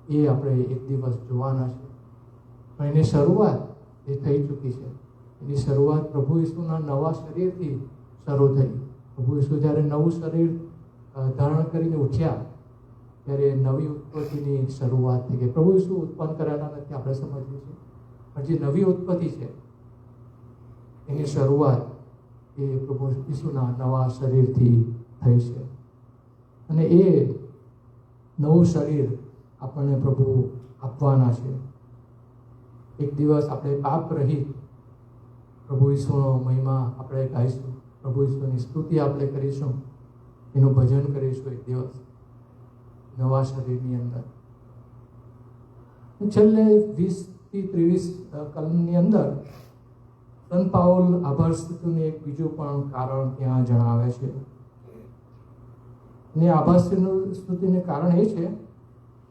Speaker 8: એ આપણે એક દિવસ જોવાના છે. પણ એની શરૂઆત એ થઈ ચૂકી છે. એની શરૂઆત પ્રભુ ઈસુના નવા શરીરથી શરૂ થઈ. પ્રભુ ઈસુ જ્યારે નવું શરીર ધારણ કરીને ઉઠ્યા ત્યારે નવી ઉત્પત્તિની શરૂઆત થઈ ગઈ. પ્રભુ ઈસુ ઉત્પન્ન કરેલા નથી, આપણે સમજીએ છીએ, પણ જે નવી ઉત્પત્તિ છે એની શરૂઆત એ પ્રભુ ઈસુના નવા શરીરથી થઈ છે. અને એ નવું શરીર આપણને પ્રભુ આપવાના છે. એક દિવસ આપણે પાપ રહિત પ્રભુ ઈસુનો મહિમા આપણે ગાઈશું, પ્રભુ ઈસુની સ્તુતિ આપણે કરીશું, એનું ભજન કરીશું એક દિવસ નવા શરીરની અંદર. છેલ્લે 20 થી 30 કલમની અંદર સંત પાઉલ આભાર સ્તુતિનું એક બીજું પણ કારણ ત્યાં જણાવે છે. ને આભાર સ્તુતિનું કારણ એ છે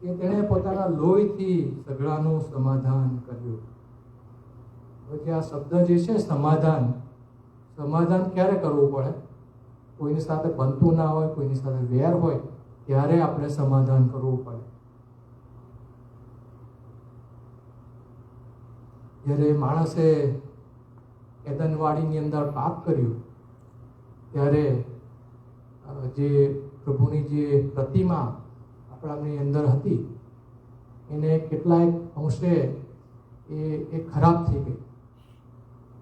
Speaker 8: કે તેણે પોતાના લોહીથી સઘળાનું સમાધાન કર્યું. જે આ શબ્દ જે છે સમાધાન, સમાધાન ક્યારે કરવું પડે? કોઈની સાથે બનતું ના હોય, કોઈની સાથે વેર હોય ત્યારે આપણે સમાધાન કરવું પડે. જ્યારે માણસે એદનવાડીની અંદર પાપ કર્યું ત્યારે જે પ્રભુની જે પ્રતિમા આપણાની અંદર હતી એને કેટલાક અંશે એ ખરાબ થઈ ગઈ.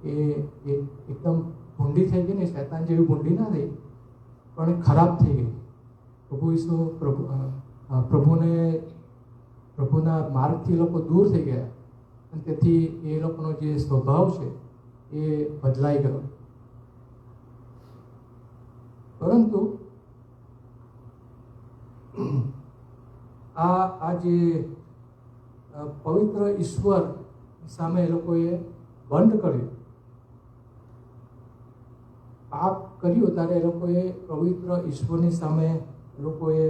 Speaker 8: એ એકદમ ભૂંડી થઈ ગઈ ને, શૈતાન જેવી ભૂંડી ના થઈ પણ એ ખરાબ થઈ ગઈ. પ્રભુ ઈસુ પ્રભુના માર્ગથી લોકો દૂર થઈ ગયા અને તેથી એ લોકોનો જે સ્વભાવ છે એ બદલાઈ ગયો. પરંતુ આ જે પવિત્ર ઈશ્વર સામે એ લોકોએ બંધ કર્યું, પાપ કર્યું, ત્યારે એ લોકોએ પવિત્ર ઈશ્વરની સામે એ લોકોએ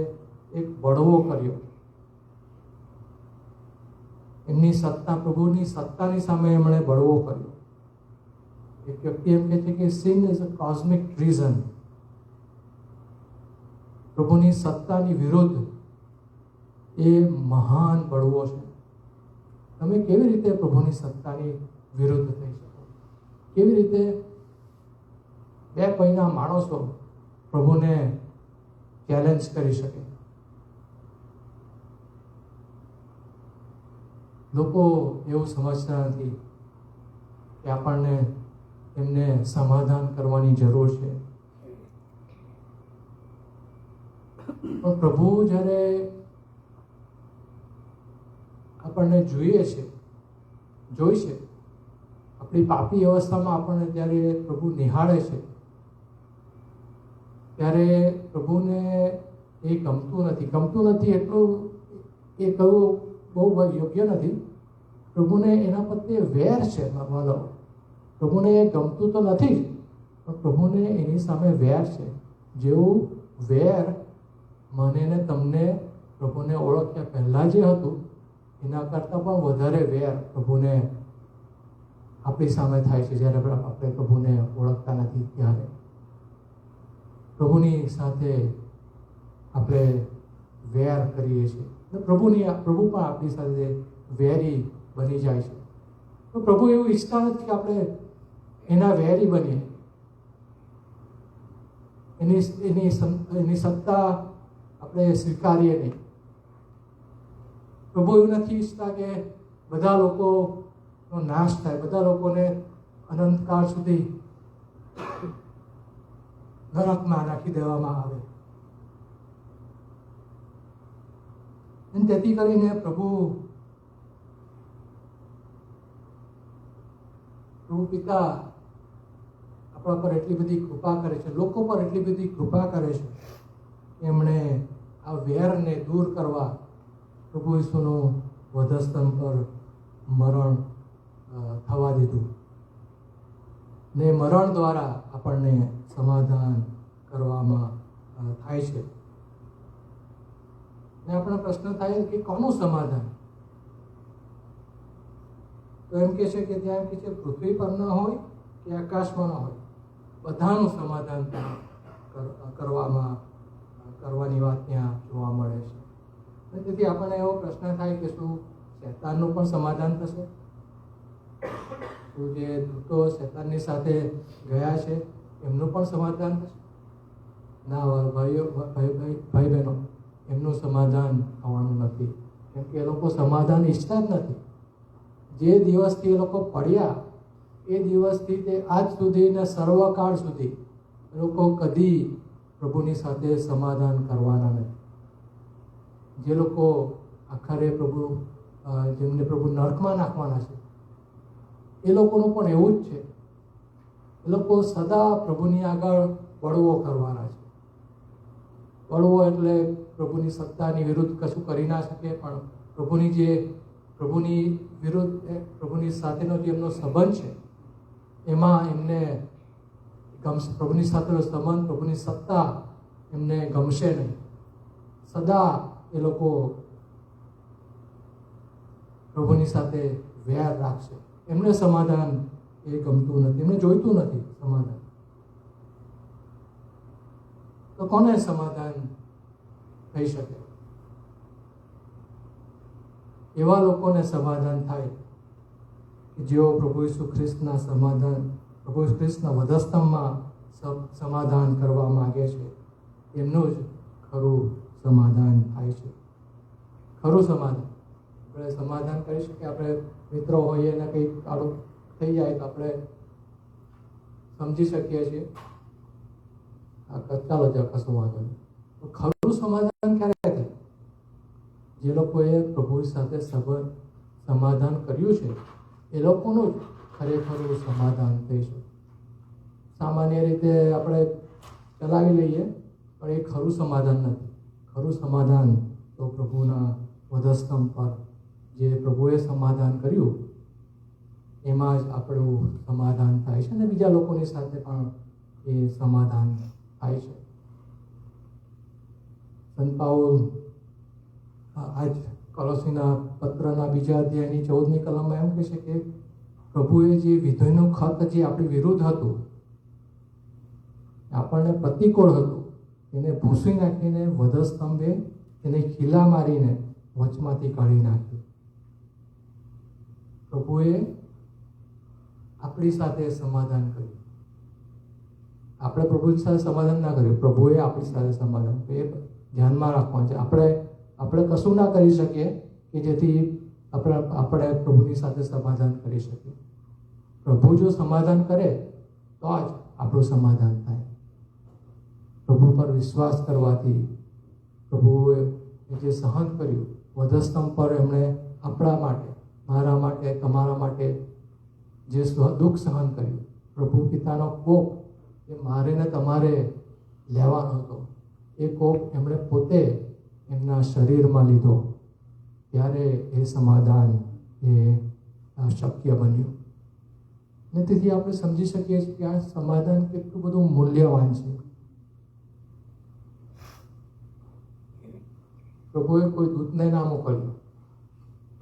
Speaker 8: એક બળવો કર્યો. એમની સત્તા, પ્રભુની સત્તાની સામે એમણે બળવો કર્યો. એક વ્યક્તિ એમ કહે છે કે sin is a cosmic treason. પ્રભુની સત્તાની વિરુદ્ધ એ મહાન બળવો છે. તમે કેવી રીતે પ્રભુની સત્તાની વિરુદ્ધ થઈ શકો? કેવી રીતે બે પૈના માણસો પ્રભુને ચેલેન્જ કરી શકે? લોકો એવું સમજતા નથી કે આપણને એમને સમાધાન કરવાની જરૂર છે. પણ પ્રભુ જ્યારે આપણને જોઈ છે, આપણી પાપી અવસ્થામાં આપણને જ્યારે પ્રભુ નિહાળે છે, ત્યારે પ્રભુને એ ગમતું નથી. એટલું એ કહું બહુ યોગ્ય નથી. પ્રભુને એના પ્રત્યે વેર છે. પ્રભુને એ ગમતું તો નથી જ, પણ પ્રભુને એની સામે વેર છે. જેવું વેર મને ને તમને પ્રભુને ઓળખ્યા પહેલાં જે હતું એના કરતાં પણ વધારે વેર પ્રભુને આપણી સામે થાય છે જ્યારે આપણે પ્રભુને ઓળખતા નથી. ત્યારે પ્રભુની સાથે આપણે વેર કરીએ છીએ. પ્રભુ પણ આપણી સાથે વેરી બની જાય છે. તો પ્રભુ એવું ઈચ્છતા નથી કે આપણે એના વેરી બનીએ, એની સત્તા આપણે સ્વીકારીએ નહીં. પ્રભુ એવું નથી ઈચ્છતા કે બધા લોકોનો નાશ થાય, બધા લોકોને અનંતકાળ સુધી નરકમાં નાખી દેવામાં આવે. અને તેથી કરીને પ્રભુ પિતા આપણા પર એટલી બધી કૃપા કરે છે, લોકો પર એટલી બધી કૃપા કરે છે, એમણે આ વેરને દૂર કરવા પ્રભુ ઈસુનું વધસ્તંભ પર મરણ થવા દીધું ને મરણ દ્વારા આપણને સમાધાન કરવામાં થાય છે. ને આપણો પ્રશ્ન થાય કે કોનું સમાધાન? તો એમ કહે છે કે ત્યાં કે છે પૃથ્વી પર ન હોય કે આકાશમાં ન હોય, બધાનું સમાધાન કરવાની વાત ત્યાં જોવા મળે છે. અને તેથી આપણને એવો પ્રશ્ન થાય કે શું શૈતાનનું પણ સમાધાન થશે? શું જે દૂતો શૈતાનની સાથે ગયા છે એમનું પણ સમાધાન થશે? ના ભાઈ બહેનો, એમનું સમાધાન થવાનું નથી. કેમ કે એ લોકો સમાધાન ઈચ્છતા જ નથી. જે દિવસથી એ લોકો પડ્યા એ દિવસથી તે આજ સુધીના સર્વકાળ સુધી એ લોકો કદી પ્રભુની સાથે સમાધાન કરવાના નથી. જે લોકો આખરે જેમને પ્રભુ નરકમાં નાખવાના છે એ લોકોનું પણ એવું જ છે. એ લોકો સદા પ્રભુની આગળ બળવો કરવાના છે. બળવો એટલે પ્રભુની સત્તાની વિરુદ્ધ કશું કરી ના શકે, પણ પ્રભુની વિરુદ્ધ પ્રભુની સાથેનો જે એમનો સંબંધ છે એમાં એમને ગમશે. પ્રભુની સાથેનો સંબંધ, પ્રભુની સત્તા એમને ગમશે નહીં. સદા એ લોકો પ્રભુની સાથે વેર રાખશે. એમને સમાધાન એ ગમતું નથી, એમને જોઈતું નથી સમાધાન. તો કોને સમાધાન થઈ શકે. એવા લોકોને સમાધાન થાય કે જેઓ પ્રભુ ઈસુ ખ્રિસ્તના પ્રભુ ઈસુ ખ્રિસ્તના વધસ્તંભમાં સમાધાન કરવા માગે છે, એમનું જ ખરું સમાધાન થાય છે. ખરું સમાધાન આપણે સમાધાન કરી શકીએ. આપણે મિત્રો હોઈએ ને કંઈક કાળું થઈ જાય તો આપણે સમજી શકીએ છીએ, ચાલો ત્યાં કશું વાંધો નહીં. ખરું સમાધાન ક્યારે થાય? જે લોકોએ પ્રભુ સાથે સમાધાન કર્યું છે એ લોકોનું જ ખરેખરું સમાધાન થઈ છે. સામાન્ય રીતે આપણે ચલાવી લઈએ પણ એ ખરું સમાધાન નથી. ખરું સમાધાન તો પ્રભુના વધસ્તંભ પર જે પ્રભુએ સમાધાન કર્યું એમાં જ આપણું સમાધાન થાય છે અને બીજા લોકોની સાથે પણ એ સમાધાન થાય છે. સંત પાઉલ આજ કોલોસીના પત્રના 2 અધ્યાયની 14મી કલમમાં એમ કહે છે કે પ્રભુએ જે વિધેયનું ખત જે આપણી વિરુદ્ધ હતું, આપણને પ્રતિકૂળ હતું, એને ભૂસી નાખીને વધસ્તંભે એને ખીલા મારીને વચમાંથી કાઢી નાખ્યું. પ્રભુએ આપણી સાથે સમાધાન કર્યું. આપણે પ્રભુની સાથે સમાધાન ના કર્યું, પ્રભુએ આપણી સાથે સમાધાન કર્યું. એ ધ્યાનમાં રાખવાનું છે. આપણે કશું ના કરી શકીએ કે જેથી આપણે પ્રભુની સાથે સમાધાન કરી શકીએ. પ્રભુ જો સમાધાન કરે તો જ આપણું સમાધાન થાય. પ્રભુ પર વિશ્વાસ કરવાથી, પ્રભુએ જે સહન કર્યું વધસ્તંભ પર, એમણે આપણા માટે, મારા માટે, તમારા માટે જે દુઃખ સહન કર્યું, પ્રભુ પિતાનો કોપ એ મારે ને તમારે લેવાનો હતો, એ કોપ એમણે પોતે એમના શરીરમાં લીધો, ત્યારે એ સમાધાન એ શક્ય બન્યું. અને તેથી આપણે સમજી શકીએ છીએ કે આ સમાધાન કેટલું બધું મૂલ્યવાન છે. પ્રભુએ કોઈ દૂતને ના મોકલ્યો,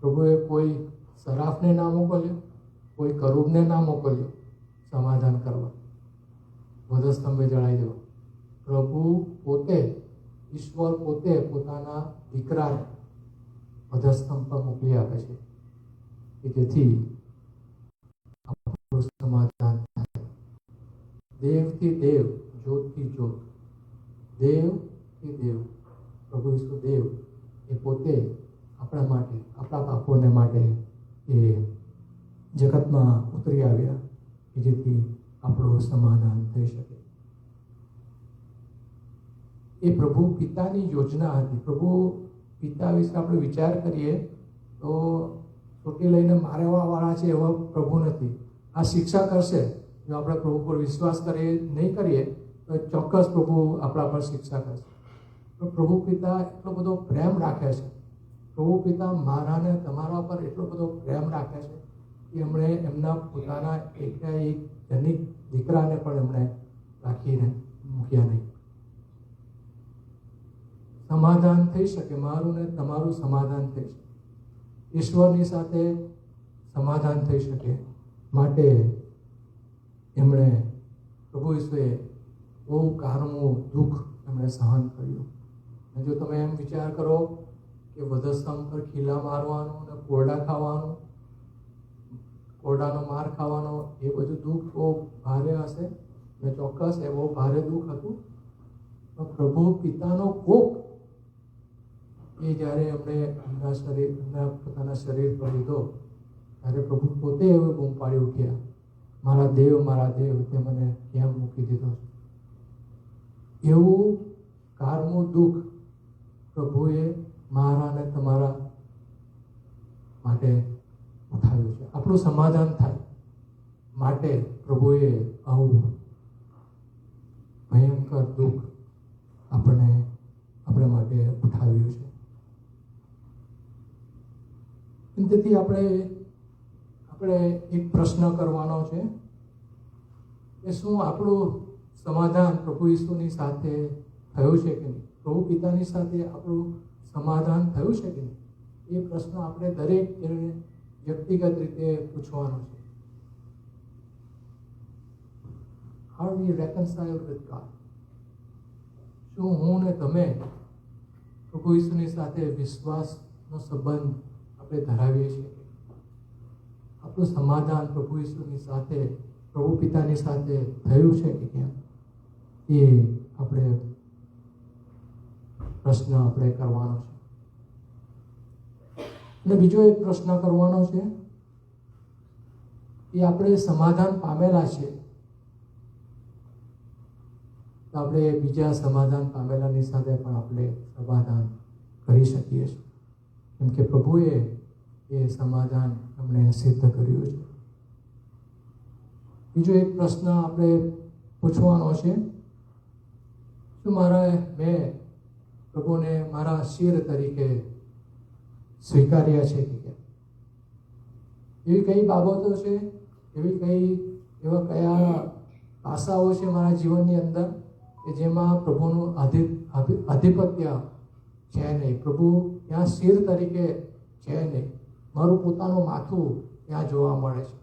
Speaker 8: પ્રભુએ કોઈ સરાફને ના મોકલ્યો, કોઈ કરૂબને ના મોકલ્યો સમાધાન કરવા, વધસ્તંભે જણાવી દેવા. પ્રભુ પોતે, ઈશ્વર પોતે પોતાના દીકરાને વધસ્તંભ પર મોકલી આપે છે કે જેથી આપણું સમાધાન થાય. દેવથી દેવ, જ્યોતથી જ્યોત, દેવથી દેવ, પ્રભુ ઈસુ દેવ એ પોતે આપણા માટે, આપણા પાપોને માટે એ જગતમાં ઉતરી આવ્યા કે જેથી આપણું સમાધાન થઈ શકે. એ પ્રભુ પિતાની યોજના હતી. પ્રભુ પિતા વિશે આપણે વિચાર કરીએ તો છોટી લઈને મારવા વાળા છે એવા પ્રભુ નથી. આ શિક્ષા કરશે. જો આપણે પ્રભુ પર વિશ્વાસ કરીએ નહીં કરીએ તો ચોક્કસ પ્રભુ આપણા પર શિક્ષા કરશે. તો પ્રભુ પિતા એટલો બધો પ્રેમ રાખે છે. પ્રભુ પિતા મારાને તમારા પર એટલો બધો પ્રેમ રાખે છે કે એમણે એમના પોતાના એકના એક જનિક દીકરાને પણ એમણે રાખીને મૂક્યા નહીં. સમાધાન થઈ શકે, મારું ને તમારું સમાધાન થઈ શકે, ઈશ્વરની સાથે સમાધાન થઈ શકે માટે એમણે, પ્રભુ ઈસુએ બહુ કારમું દુઃખ એમણે સહન કર્યું. અને જો તમે એમ વિચાર કરો કે વધસ્તંભ પર ખીલા મારવાનું અને કોરડા ખાવાનું, કોરડાનો માર ખાવાનો, એ બધું દુઃખ બહુ ભારે હશે ને ચોક્કસ એ બહુ ભારે દુઃખ હતું. પણ પ્રભુ પિતાનો કોપ એ જ્યારે એમણે પોતાના શરીર પર લીધો ત્યારે પ્રભુ પોતે એવો બૂમ પાડી ઉઠ્યા, મારા દેવ તે મને કેમ મૂકી દીધો છે. એવું કારમું દુઃખ પ્રભુએ મારા અને તમારા માટે ઉઠાવ્યું છે. આપણું સમાધાન થાય માટે પ્રભુએ આવું ભયંકર દુઃખ આપણા માટે ઉઠાવ્યું છે. તેથી આપણે એક પ્રશ્ન કરવાનો છે કે શું આપણું સમાધાન પ્રભુ ઈસુની સાથે થયું છે કે નહીં? પ્રભુ પિતાની સાથે આપણું સમાધાન થયું છે કે નહીં? એ પ્રશ્ન આપણે દરેક વ્યક્તિગત રીતે પૂછવાનો છે. Are we reconciled with God? શું હું ને તમે પ્રભુ ઈસુની સાથે વિશ્વાસનો સંબંધ આપણે ધરાવીએ છીએ? આપણું સમાધાન પ્રભુ ઈસુની સાથે, પ્રભુ પિતાની સાથે થયું છે કે કેમ, એ આપણે પ્રશ્ન આપણે કરવાનો છે. અને બીજો એક પ્રશ્ન કરવાનો છે કે આપણે સમાધાન પામેલા છે તો આપણે બીજા સમાધાન પામેલાની સાથે પણ આપણે સમાધાન કરી શકીએ છીએ, કેમ કે પ્રભુએ એ સમાધાન અમને સિદ્ધ કર્યું છે. બીજો એક પ્રશ્ન આપણે પૂછવાનો છે, શું મેં પ્રભુને મારા શિર તરીકે સ્વીકાર્યા છે કે કેમ? એવી કઈ બાબતો છે, એવા કયા પાસાઓ છે મારા જીવનની અંદર કે જેમાં પ્રભુનું આધિપત્ય છે નહીં, પ્રભુ ત્યાં શિર તરીકે છે નહીં, મારું પોતાનું માથું ત્યાં જોવા મળે છે,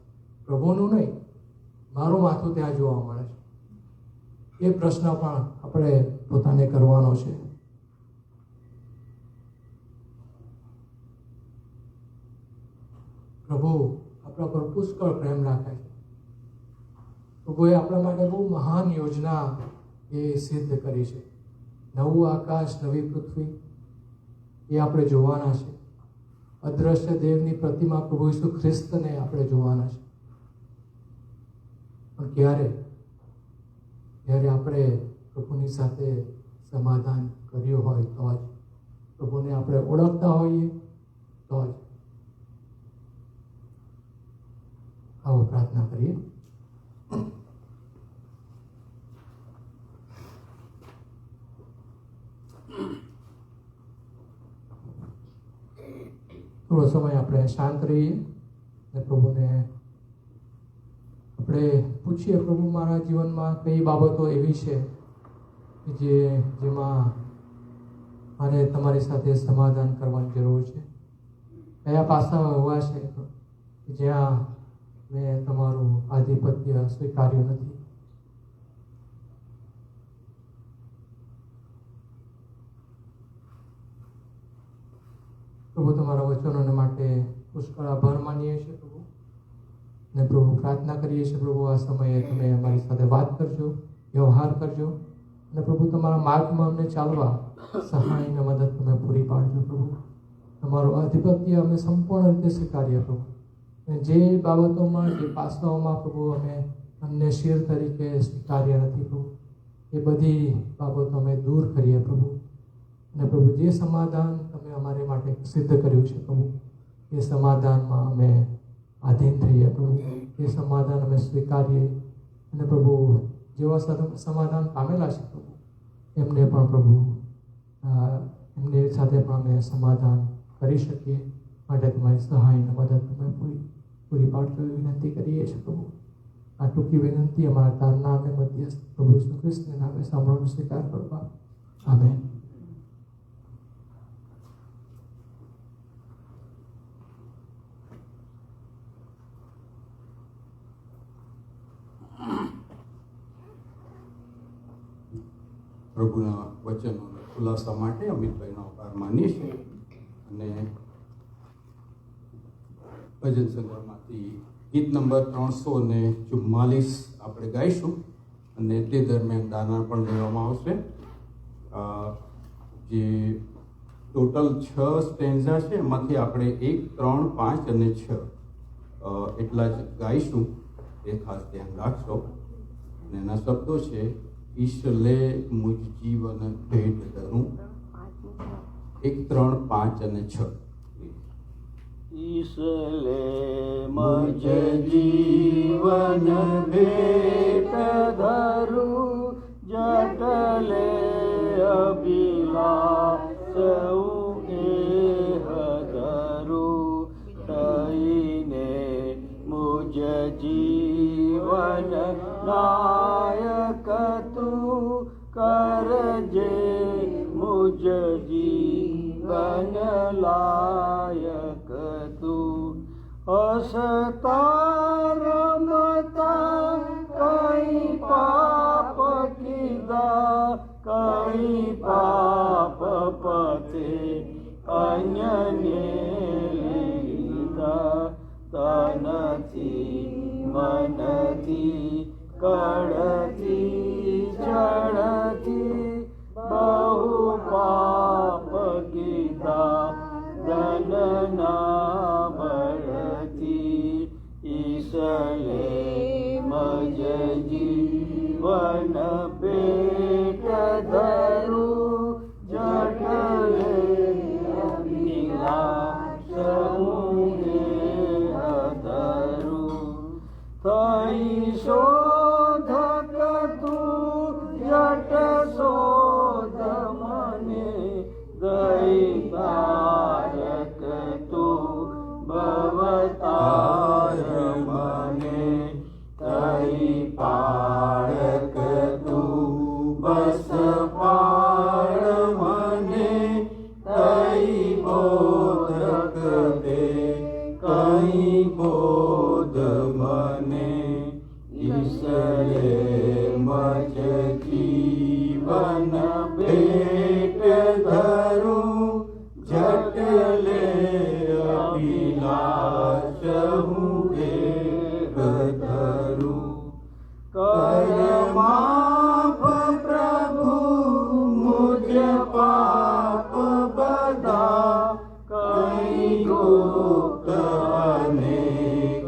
Speaker 8: પ્રભુનું નહીં, મારું માથું ત્યાં જોવા મળે છે. એ પ્રશ્ન પણ આપણે પોતાને કરવાનો છે. પ્રભુ આપણા પર પુષ્કળ પ્રેમ રાખે છે. પ્રભુએ આપણા માટે બહુ મહાન યોજના એ સિદ્ધ કરી છે. નવું આકાશ, નવી પૃથ્વી એ આપણે જોવાના છે. અદ્રશ્ય દેવની પ્રતિમા પ્રભુ ઈસુ ખ્રિસ્તને આપણે જોવાના છે. પણ જ્યારે આપણે પ્રભુની સાથે સમાધાન કર્યું હોય તો જ, પ્રભુને આપણે ઓળખતા હોઈએ તો જ. આવો પ્રાર્થના કરીએ. થોડો સમય આપણે શાંત રહીએ અને પ્રભુને આપણે પૂછીએ, પ્રભુ મારા જીવનમાં કઈ બાબતો એવી છે જેમાં મારે તમારી સાથે સમાધાન કરવાની જરૂર છે? કયા પાસા એવા છે જ્યાં મેં તમારું આધિપત્ય સ્વીકાર્યું નથી? પ્રભુ તમારા વચનોને માટે પુષ્કળ આભાર માનીએ છીએ પ્રભુ, ને પ્રભુ પ્રાર્થના કરીએ છીએ પ્રભુ આ સમયે તમે અમારી સાથે વાત કરજો, વ્યવહાર કરજો, અને પ્રભુ તમારા માર્ગમાં અમને ચાલવા સહાય અને મદદ તમે પૂરી પાડજો પ્રભુ. તમારું આધિપત્ય અમે સંપૂર્ણ રીતે સ્વીકારીએ પ્રભુ, અને જે બાબતોમાં, જે પાસાઓમાં પ્રભુ અમને શિર તરીકે સ્વીકાર્યા નથી પ્રભુ, એ બધી બાબતો અમે દૂર કરીએ પ્રભુ. અને પ્રભુ જે સમાધાન તમે અમારે માટે સિદ્ધ કર્યું છે પ્રભુ, એ સમાધાનમાં અમે આધીન થઈએ પ્રભુ, એ સમાધાન અમે સ્વીકારીએ. અને પ્રભુ જેવા સમાધાન પામેલા છે પ્રભુ, એમને પણ પ્રભુ એમની સાથે પણ અમે સમાધાન કરી શકીએ માટે તમારી સહાય અને મદદ તમે પૂરી પાડજો એવી વિનંતી કરીએ છીએ પ્રભુ. આ ટૂંકી વિનંતી અમારા તારના નામે મધ્યસ્થ પ્રભુ ઈસુ ખ્રિસ્તના નામે સાંભળવાનો સ્વીકાર કરવા. આમેન.
Speaker 5: પ્રભુના વચનોના ખુલાસા માટે અમિતભાઈનો આભાર માનીએ છીએ. અને ભજન સંગ્રહમાંથી ગીત નંબર 344 આપણે ગાઈશું, અને તે દરમિયાન દાના પણ લેવામાં આવશે. જે ટોટલ 6 સ્ટેન્ઝા છે, એમાંથી આપણે 1, 3, 5 અને 6 એટલા જ ગાઈશું, એ ખાસ ધ્યાન રાખશો. અને એના શબ્દો છે, ઈશ લે મુજ જીવન ભેટ ધરું. 1, 3, 5 અને 6.
Speaker 3: ઈશ લે મુજ જીવન ભેટ ધરું, જટલે અભિલાષ એહ ધરું, તઈને મુજ જીવન નાયક તું, કરજે મુજ જીવન લાયક તું. હસતા રમતા કઈ પાપ કીધા, કઈ પાપ પતે મનથી કળતી ચડતી બહુ પાપ કીધા ધનના બળથી ઈશલે મજ જીવન પેટ ધરું જઠલે અભિલાષ થઈ શોધક તું જટ શોધ મને દૈતારક તું ભવતાર મને તઈ પાળક તું બસ પાળ મને તઈ બોધક દે કઈ બોધ મને ઈશલે મજ જીવન પેટ ધરું જટલે અભિલાષ હું ધરું કર માફ પ્રભુ મુજ પાપ બધા કઈ ગુપ્ત અને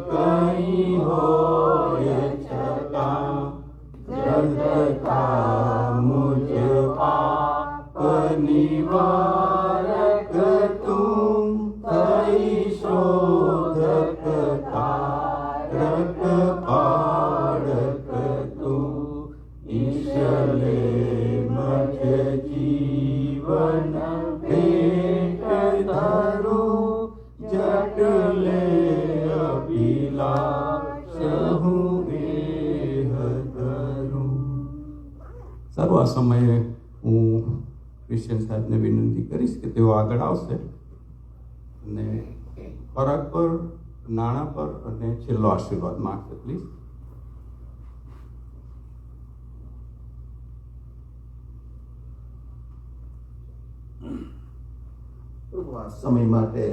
Speaker 3: કઈ હોય છતાં જગતા મુજ પાપ નિવારક તું થઈ શોધક તારક પાળક તું ઈશલે મજ જીવન ભેટ ધરું જટલે અભિલાષ હું ધરું.
Speaker 5: સારું, આ સમયે હું ક્રિશ્ચિયન સાહેબને વિનંતી કરીશ કે તેઓ આગળ આવશે અને ખોરાક પર, નાણાં પર અને છેલ્લો આશીર્વાદ માંગશે. પ્લીઝ.
Speaker 3: પ્રભુ, આ સમય માટે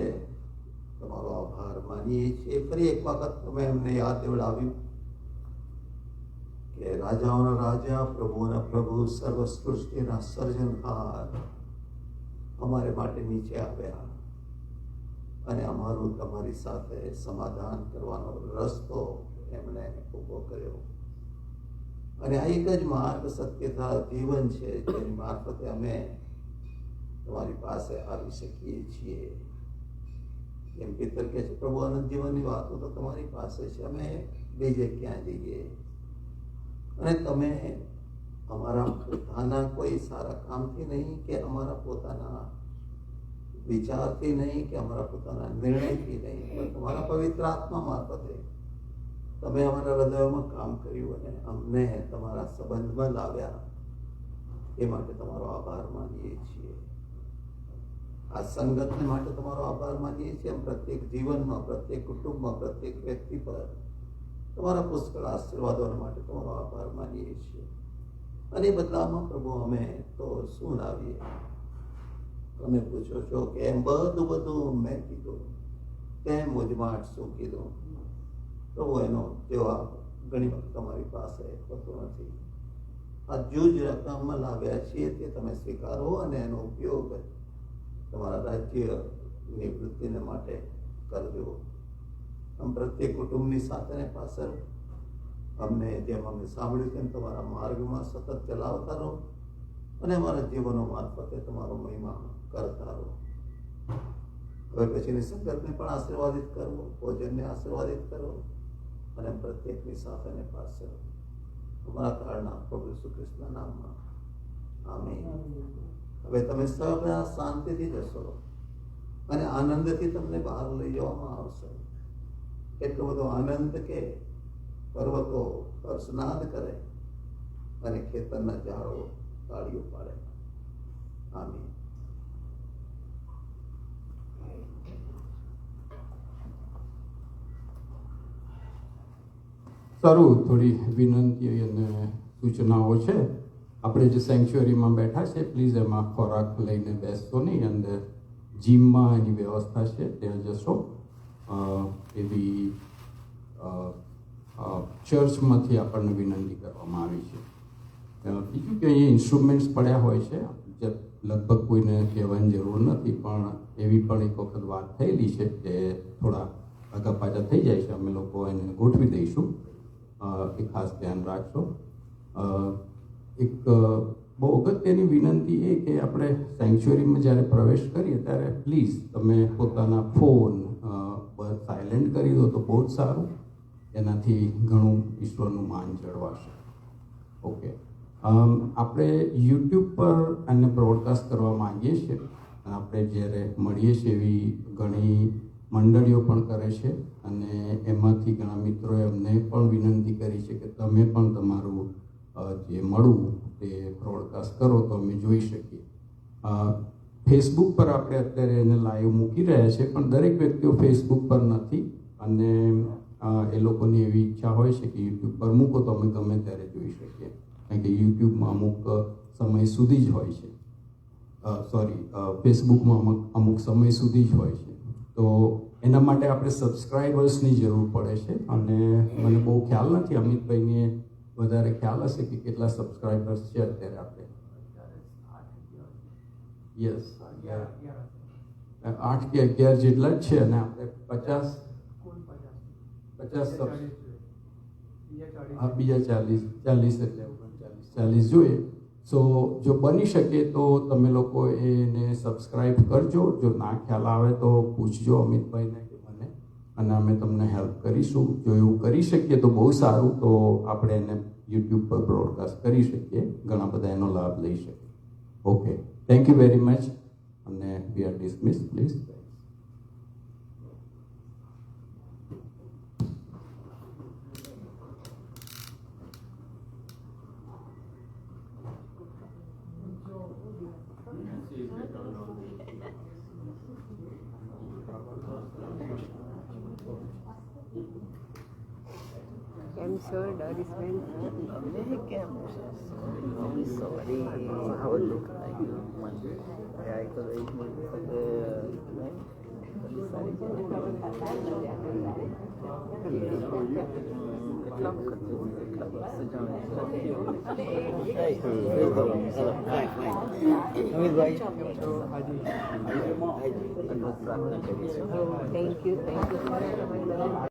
Speaker 3: તમારો આભાર માનીએ છીએ. ફરી એક વખત તમે અમને યાદ દેવડાવ્યું કે રાજાઓના રાજા, પ્રભુઓના પ્રભુ, સર્વ સૃષ્ટિના સર્જનહાર અમારે માટે નીચે આવ્યા અને અમારું તમારી સાથે સમાધાન કરવાનો રસ્તો એમણે ઊભો કર્યો. અને આ એક જ માર્ગ, સત્યતા, જીવન છે જેની મારફતે અમે તમારી પાસે આવી શકીએ છીએ. જેમ પિતર કહે છે, પ્રભુ અનંત જીવનની વાતો તો તમારી પાસે છે, અમે બીજે ક્યાં જઈએ? અને તમે અમારા પોતાના કોઈ સારા કામથી નહીં, કે અમારા પોતાના વિચારથી નહીં, કે અમારા પોતાના નિર્ણયથી નહીં, પણ તમારા પવિત્ર આત્મા મારફતે તમે અમારા હૃદયોમાં કામ કર્યું અને અમને તમારા સંબંધમાં લાવ્યા. એ માટે તમારો આભાર માનીએ છીએ. આ સંગતને માટે તમારો આભાર માનીએ છીએ. પ્રત્યેક જીવનમાં, પ્રત્યેક કુટુંબમાં, પ્રત્યેક વ્યક્તિ પર તમારા પુષ્કળ આશીર્વાદોના માટે તમારો આભાર માનીએ છીએ. અને બદલામાં પ્રભુ અમે તો શું લાવીએ? તમે પૂછો છો કે એમ બધું મેં કીધું, તેમ મુજમાં શું કીધું? પ્રભુ એનો જવાબ ઘણી વખત તમારી પાસે હોતો નથી. આ જૂજ રકમમાં લાવ્યા છીએ તે તમે સ્વીકારો અને એનો ઉપયોગ તમારા રાજ્યની વૃદ્ધિને માટે કરજો. આમ પ્રત્યેક કુટુંબની સાથે પાછળ અમને જેમ અમે સાંભળ્યું તેમ તમારા માર્ગમાં સતત ચલાવતા રહો અને અમારા જીવનો મારફતે તમારો મહિમા કરતા રહો. હવે પછીની સંગતને પણ આશીર્વાદિત કરવો, ભોજનને આશીર્વાદિત કરો અને પ્રત્યેકની સાથેને પાછળ અમારા કાળના પ્રભુ ઈસુ ખ્રિસ્તના નામમાં આમીન. હવે તમે સૌ શાંતિથી જશો અને આનંદથી તમને બહાર લઈ જવામાં આવશે. એટલો બધો આનંદ કે પર્વતો હર્ષનાદ કરે અને ખેતરના ઝાડો તાળીઓ પાડે. આમીન.
Speaker 5: સારું, થોડી વિનંતી અને સૂચનાઓ છે. આપણે જે સેન્ચ્યુરીમાં બેઠા છે, પ્લીઝ એમાં ખોરાક લઈને બેસતો નહીં. અંદર જીમમાં એની વ્યવસ્થા છે, ત્યાં જશો. એવી ચર્ચમાંથી આપણને વિનંતી કરવામાં આવી છે. બીજું કે અહીંયા ઇન્સ્ટ્રુમેન્ટ્સ પડ્યા હોય છે, જે લગભગ કોઈને કહેવાની જરૂર નથી, પણ એવી પણ એક વખત વાત થયેલી છે કે થોડા આગા પાછા થઈ જાય છે, અમે લોકો એને ગોઠવી દઈશું, એ ખાસ ધ્યાન રાખશો. એક બહુ અગત્યની વિનંતી એ કે આપણે સેન્ચ્યુરીમાં જ્યારે પ્રવેશ કરીએ ત્યારે પ્લીઝ તમે પોતાના ફોન સાયલેન્ટ કરી દો તો બહુ જ સારું, એનાથી ઘણું ઈશ્વરનું માન જળવાશે. ઓકે, આપણે યુટ્યુબ પર આને બ્રોડકાસ્ટ કરવા માંગીએ છીએ. આપણે જ્યારે મળીએ છીએ એવી ઘણી મંડળીઓ પણ કરે છે, અને એમાંથી ઘણા મિત્રોએ અમને પણ વિનંતી કરી છે કે તમે પણ તમારું જે મળવું તે બ્રોડકાસ્ટ કરો તો અમે જોઈ શકીએ. ફેસબુક પર આપણે અત્યારે એને લાઈવ મૂકી રહ્યા છે, પણ દરેક વ્યક્તિઓ ફેસબુક પર નથી, અને એ લોકોની એવી ઈચ્છા હોય છે કે યુટ્યુબ પર મૂકો તો અમે ગમે ત્યારે જોઈ શકીએ, કારણ કે યુટ્યુબમાં અમુક સમય સુધી જ હોય છે, ફેસબુકમાં અમુક સમય સુધી જ હોય છે. તો એના માટે આપણે સબસ્ક્રાઈબર્સની જરૂર પડે છે, અને મને બહુ ખ્યાલ નથી, અમિતભાઈને વધારે ખ્યાલ હશે કે કેટલા સબસ્ક્રાઈબર્સ છે અત્યારે આપણે. યસ, 8 કે 11 જેટલા જ છે, અને આપણે 50 બીજા 40 એટલે 40 જોઈએ. સો જો બની શકે તો તમે લોકો એને સબસ્ક્રાઈબ કરજો. જો ના ખ્યાલ આવે તો પૂછજો અમિતભાઈને કે મને, અને અમે તમને હેલ્પ કરીશું. જો એવું કરી શકીએ તો બહુ સારું, તો આપણે એને યુટ્યુબ પર બ્રોડકાસ્ટ કરી શકીએ, ઘણા બધા એનો લાભ લઈ શકીએ. Okay, thank you very much, અને વી આર ડિસમિસ પ્લીઝ.
Speaker 1: કેમ છો ડોરીસબેન?
Speaker 4: કેમ sorry how it look like I could
Speaker 1: thank you.